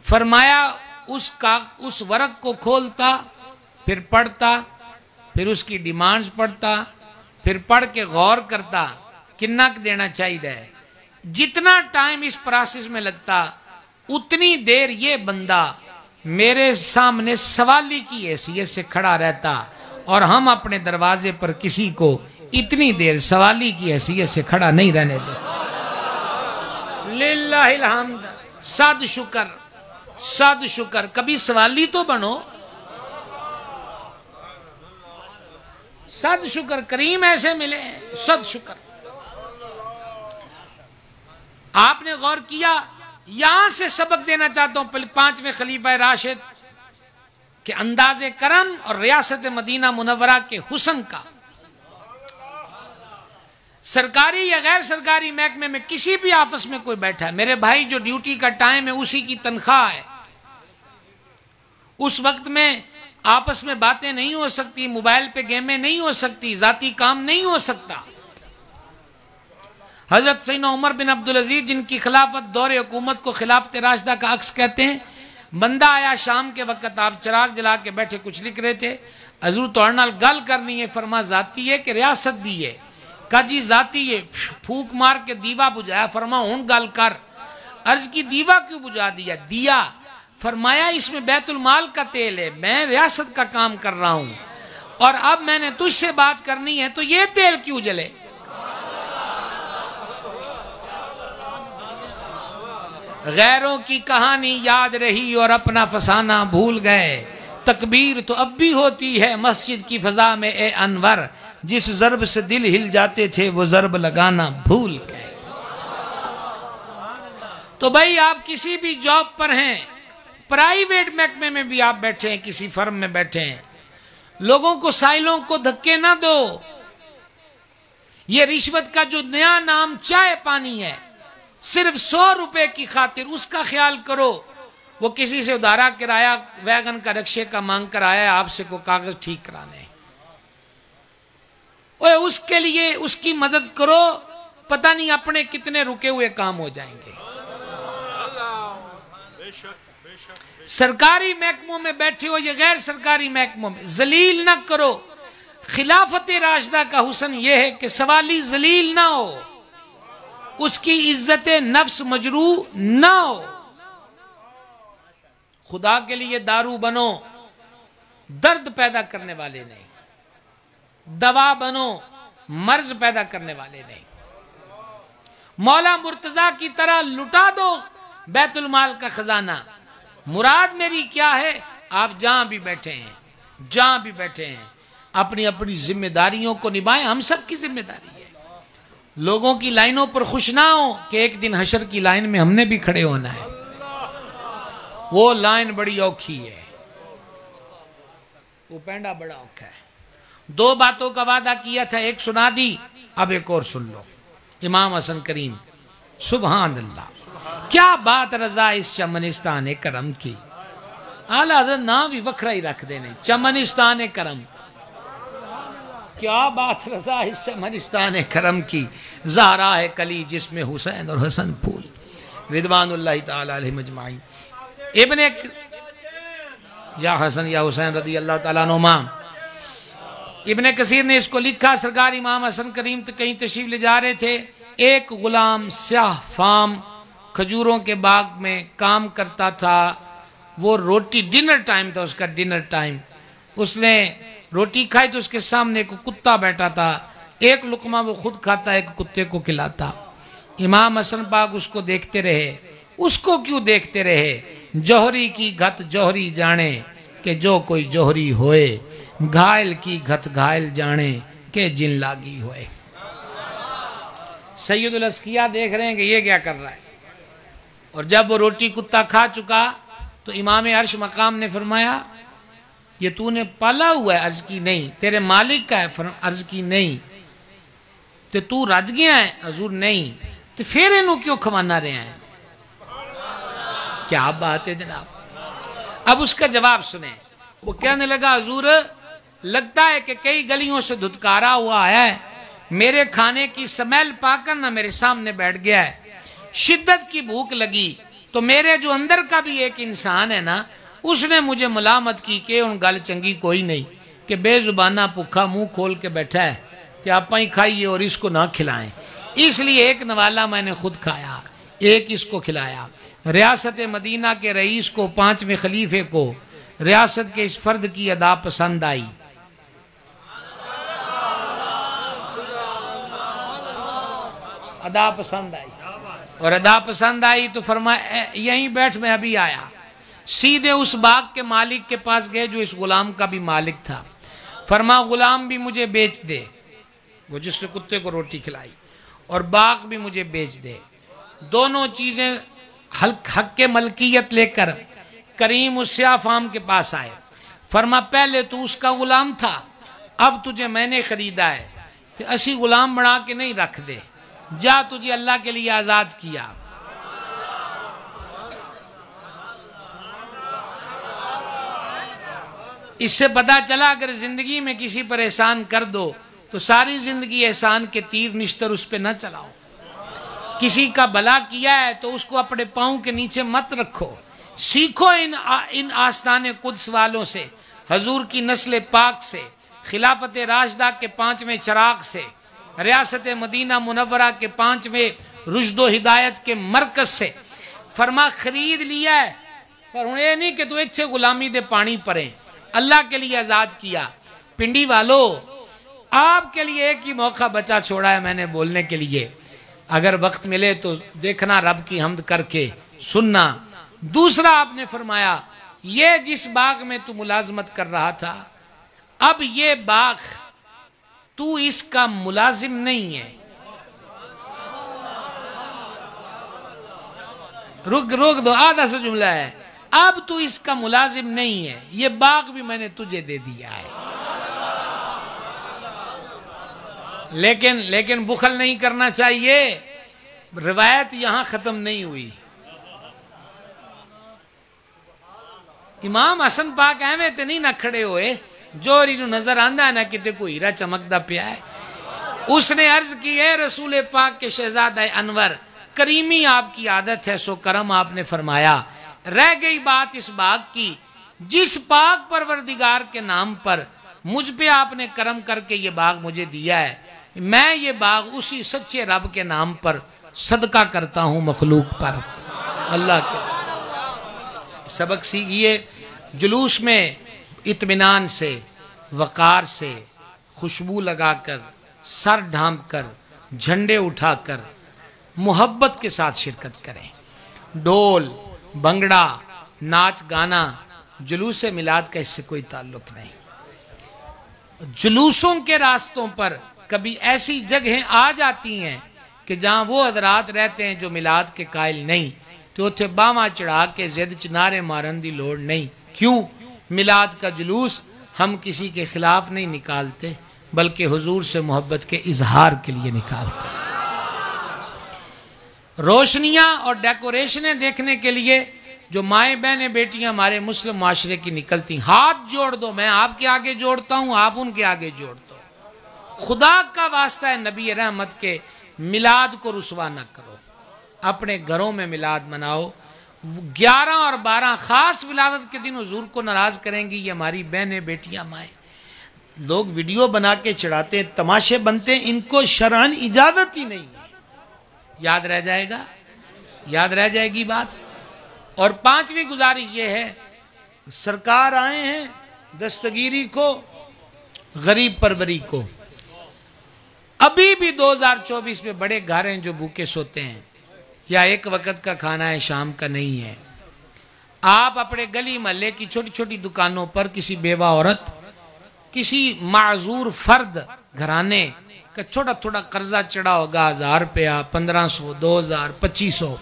Speaker 1: فرمایا اس ورق کو کھولتا، پھر پڑھتا، پھر اس کی ڈیمانڈز پڑھتا، پھر پڑھ کے غور کرتا کتنا دینا چاہیے۔ جتنا ٹائم اس پروسیس میں لگتا اتنی دیر یہ بندہ میرے سامنے سوالی کی حیثیت سے کھڑا رہتا، اور ہم اپنے دروازے پر کسی کو اتنی دیر سوالی کی حیثیت سے کھڑا نہیں رہنے دیتے۔ للہ الحمد، صد شکر صد شکر۔ کبھی سوالی تو بنو، صد شکر، کریم ایسے ملے، صد شکر۔ آپ نے غور کیا، یہاں سے سبق دینا چاہتا ہوں 5ویں خلیفہ راشد کہ انداز کرم اور ریاست مدینہ منورہ کے حسن کا۔ سرکاری یا غیر سرکاری محکمے میں کسی بھی آفس میں کوئی بیٹھا ہے، میرے بھائی جو ڈیوٹی کا ٹائم ہے اسی کی تنخواہ ہے، اس وقت میں آپس میں باتیں نہیں ہو سکتی، موبائل پہ گیمیں نہیں ہو سکتی، ذاتی کام نہیں ہو سکتا۔ حضرت سیدنا عمر بن عبدالعزیز جن کی خلافت دور حکومت کو خلافت راشدہ کا عکس کہتے ہیں، بندہ آیا شام کے وقت، آپ چراغ جلا کے بیٹھے کچھ لکھ رہے تھے، حضور توڑ نال گل کرنی ہے، فرما ذاتی ہے کہ ریاست دی ہے؟ کہا جی ذاتی ہے۔ پھونک مار کے دیوا بجھایا، فرما ہون گل کر۔ عرض کی دیوا کیوں بجھا دیا؟ دیا۔ فرمایا اس میں بیت المال کا تیل ہے، میں ریاست کا کام کر رہا ہوں، اور اب میں نے تجھ سے بات کرنی ہے تو یہ تیل کیوں جلے؟ غیروں کی کہانی یاد رہی اور اپنا فسانہ بھول گئے، تکبیر تو اب بھی ہوتی ہے مسجد کی فضا میں اے انور، جس ضرب سے دل ہل جاتے تھے وہ ضرب لگانا بھول گئے۔ تو بھائی آپ کسی بھی جاب پر ہیں، پرائیویٹ محکمے میں بھی آپ بیٹھے ہیں، کسی فرم میں بیٹھے ہیں، لوگوں کو سائلوں کو دھکے نہ دو۔ یہ رشوت کا جو نیا نام چائے پانی ہے، صرف 100 روپے کی خاطر اس کا خیال کرو۔ وہ کسی سے ادارہ کرایہ ویگن کا رکشے کا مانگ کر آیا ہے آپ سے کوئی کاغذ ٹھیک کرانے، اس کے لیے اس کی مدد کرو، پتہ نہیں اپنے کتنے رکے ہوئے کام ہو جائیں گے۔ سرکاری محکموں میں بیٹھے ہو یا غیر سرکاری محکموں میں، ذلیل نہ کرو۔ خلافت راشدہ کا حسن یہ ہے کہ سوالی ذلیل نہ ہو، اس کی عزت نفس مجروح نہ ہو۔ خدا کے لیے دارو بنو، درد پیدا کرنے والے نہیں، دوا بنو، مرض پیدا کرنے والے نہیں۔ مولا مرتضیٰ کی طرح لٹا دو بیت المال کا خزانہ، مراد میری کیا ہے؟ آپ جہاں بھی بیٹھے ہیں، جہاں بھی بیٹھے ہیں، اپنی اپنی ذمہ داریوں کو نبھائیں. ہم سب کی ذمہ داری ہے. لوگوں کی لائنوں پر خوش نہ ہو کہ ایک دن حشر کی لائن میں ہم نے بھی کھڑے ہونا ہے. وہ لائن بڑی اوکھی ہے، وہ پینڈا بڑا اوکھا ہے. 2 باتوں کا وعدہ کیا تھا، ایک سنا دی، اب ایک اور سن لو. امام حسن کریم، سبحان اللہ، کیا بات رضا اس چمنستان کرم کی. اعلیٰ حضرت نام بھی وکھرا ہی رکھ دینے، چمنستان کرم. کیا بات رضا اس چمنستان کرم کی، زہرا ہے کلی جس میں حسین اور حسن پھول، رضوان اللہ تعالی علیہ مجمعین. ابن یا حسن یا حسین رضی اللہ تعالیٰ عنہما. ابن کثیر نے اس کو لکھا، سرکار امام حسن کریم تو کہیں تشریف لے جا رہے تھے. ایک غلام سیاہ فام کھجوروں کے باغ میں کام کرتا تھا. وہ روٹی، ڈنر ٹائم تھا اس کا، ڈنر ٹائم. اس نے روٹی کھائی تو اس کے سامنے ایک کتا بیٹھا تھا. ایک لقمہ وہ خود کھاتا، ایک کتے کو کھلاتا. امام حسن پاک اس کو دیکھتے رہے. اس کو کیوں دیکھتے رہے؟ جوہری کی گھت جوہری جانے کہ جو کوئی جوہری ہوئے، گھائل کی گھت گھائل جانے کہ جن لاگی ہوئے. سید الاسقیاء دیکھ رہے ہیں کہ یہ کیا کر رہا ہے. اور جب وہ روٹی کتا کھا چکا تو امام عرش مقام نے فرمایا، یہ تو نے پالا ہوا ہے؟ عرض کی نہیں. تیرے مالک کا ہے؟ عرض کی نہیں. تو رج گیا ہے؟ حضور نہیں. تو پھر انہوں کیوں کھوانا رہے ہیں؟ کیا بات ہے جناب. اب اس کا جواب سنیں. وہ کہنے لگا، حضور لگتا ہے کہ کئی گلیوں سے دھتکارا ہوا آیا ہے، میرے کھانے کی سمیل پا کر نہ میرے سامنے بیٹھ گیا ہے. شدت کی بھوک لگی تو میرے جو اندر کا بھی ایک انسان ہے نا، اس نے مجھے ملامت کی کہ ان گل چنگی کوئی نہیں کہ بے زبانہ پکھا منہ کھول کے بیٹھا ہے کہ آپ ہی کھائیے اور اس کو نہ کھلائیں. اس لیے ایک نوالا میں نے خود کھایا، ایک اس کو کھلایا. ریاست مدینہ کے رئیس کو، 5ویں خلیفے کو ریاست کے اس فرد کی ادا پسند آئی. ادا پسند آئی، اور ادا پسند آئی تو فرمایا یہیں بیٹھ، میں ابھی آیا. سیدھے اس باغ کے مالک کے پاس گئے جو اس غلام کا بھی مالک تھا. فرما غلام بھی مجھے بیچ دے، وہ جس نے کتے کو روٹی کھلائی، اور باغ بھی مجھے بیچ دے. دونوں چیزیں حق کے ملکیت لے کر کریم اس سیاہ فام کے پاس آئے. فرما پہلے تو اس کا غلام تھا، اب تجھے میں نے خریدا ہے، تو اسی غلام بنا کے نہیں رکھ دے، جا تجھے اللہ کے لیے آزاد کیا. اس سے پتا چلا اگر زندگی میں کسی پر احسان کر دو تو ساری زندگی احسان کے تیر نشتر اس پہ نہ چلاؤ. کسی کا بھلا کیا ہے تو اس کو اپنے پاؤں کے نیچے مت رکھو. سیکھو ان آستان قدس والوں سے، حضور کی نسل پاک سے، خلافت راشدہ کے 5ویں چراغ سے، ریاست مدینہ منورہ کے 5ویں رشد و ہدایت کے مرکز سے. فرما خرید لیا ہے، پر ہوں یہ نہیں کہ تو اچھے غلامی دے پانی پریں، اللہ کے لیے آزاد کیا. پنڈی والو، آپ کے لیے ایک ہی موقع بچا چھوڑا ہے میں نے بولنے کے لیے. اگر وقت ملے تو دیکھنا، رب کی حمد کر کے سننا. دوسرا آپ نے فرمایا، یہ جس باغ میں تو ملازمت کر رہا تھا، اب یہ باغ تو اس کا ملازم نہیں ہے. رک دو، آدھا سا جملہ ہے. اب تو اس کا ملازم نہیں ہے، یہ باغ بھی میں نے تجھے دے دیا ہے. لیکن بخل نہیں کرنا چاہیے. روایت یہاں ختم نہیں ہوئی. امام حسن پاک ایویں تے نہیں نہ کھڑے ہوئے جو ری نظر آندہ ہے نا کتے کوئی ہیرا چمکدا پیا ہے. اس نے عرض کی ہے رسول پاک کے شہزادہ انور، کریمی آپ کی عادت ہے سو کرم آپ نے فرمایا. رہ گئی بات اس باغ کی، جس پاک پروردگار کے نام پر مجھ پہ آپ نے کرم کر کے یہ باغ مجھے دیا ہے، میں یہ باغ اسی سچے رب کے نام پر صدقہ کرتا ہوں مخلوق پر. اللہ کے سبق سیکھیے. جلوس میں اطمینان سے، وقار سے، خوشبو لگا کر، سر ڈھانپ کر، جھنڈے اٹھا کر محبت کے ساتھ شرکت کریں. ڈول، بنگڑا، ناچ گانا جلوس میلاد کا اس سے کوئی تعلق نہیں۔ جلوسوں کے راستوں پر کبھی ایسی جگہیں آ جاتی ہیں کہ جہاں وہ حضرات رہتے ہیں جو میلاد کے قائل نہیں، تو اتھے باما چڑھا کے زد چنارے مارن دی لوڑ نہیں۔ کیوں؟ میلاد کا جلوس ہم کسی کے خلاف نہیں نکالتے، بلکہ حضور سے محبت کے اظہار کے لیے نکالتے ہیں۔ روشنیاں اور ڈیکوریشنیں دیکھنے کے لیے جو مائیں بہنیں بیٹیاں ہمارے مسلم معاشرے کی نکلتی، ہاتھ جوڑ دو، میں آپ کے آگے جوڑتا ہوں، آپ ان کے آگے جوڑ دو، خدا کا واسطہ ہے نبی رحمت کے میلاد کو رسوا نہ کرو، اپنے گھروں میں میلاد مناؤ۔ 11 اور 12 خاص ولادت کے دن حضور کو ناراض کریں گی یہ ہماری بہنیں بیٹیاں مائیں۔ لوگ ویڈیو بنا کے چڑھاتے ہیں، تماشے بنتے ہیں، ان کو شرعاً اجازت ہی نہیں ہے۔ یاد رہ جائے گا، یاد رہ جائے گی بات۔ اور 5ویں گزارش یہ ہے، سرکار آئے ہیں دستگیری کو، غریب پروری کو۔ ابھی بھی 2024 میں بڑے گھر ہیں جو بھوکے سوتے ہیں، یا ایک وقت کا کھانا ہے شام کا نہیں ہے۔ آپ اپنے گلی محلے کی چھوٹی چھوٹی دکانوں پر کسی بیوہ عورت، کسی معذور فرد گھرانے کا چھوٹا تھوڑا قرضہ چڑھا ہوگا، 1000 روپیہ، 1500، 2000، 2500،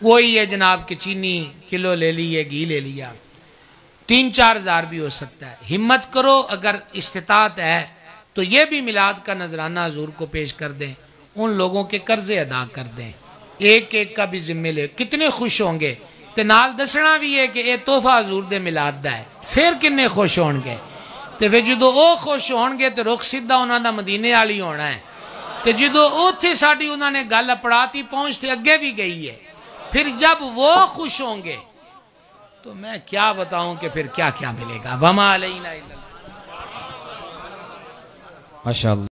Speaker 1: وہی ہے جناب کہ چینی کلو لے لی ہے، گھی لے لیا، 3-4 ہزار بھی ہو سکتا ہے۔ ہمت کرو، اگر استطاعت ہے تو یہ بھی میلاد کا نذرانہ حضور کو پیش کر دیں، ان لوگوں کے قرضے ادا کر دیں، ایک ایک کا بھی ذمہ لے، کتنے خوش ہوں گے۔ تے نال دسنا بھی ہے کہ اے تحفہ حضور دے میلاد دا ہے، پھر کنے خوش ہون گے۔ تے پھر جدو او خوش ہون گے تے رخ سیدھا انہاں دا مدینے والی ہونا ہے، تے جدو اوتھے ساڈی انہاں نے گل اپڑاتی پہنچتے اگے بھی گئی ہے، پھر جب وہ خوش ہوں گے تو میں کیا بتاؤں کہ پھر کیا کیا ملے گا۔ وما علینا الا اللہ۔
Speaker 2: ماشاءاللہ۔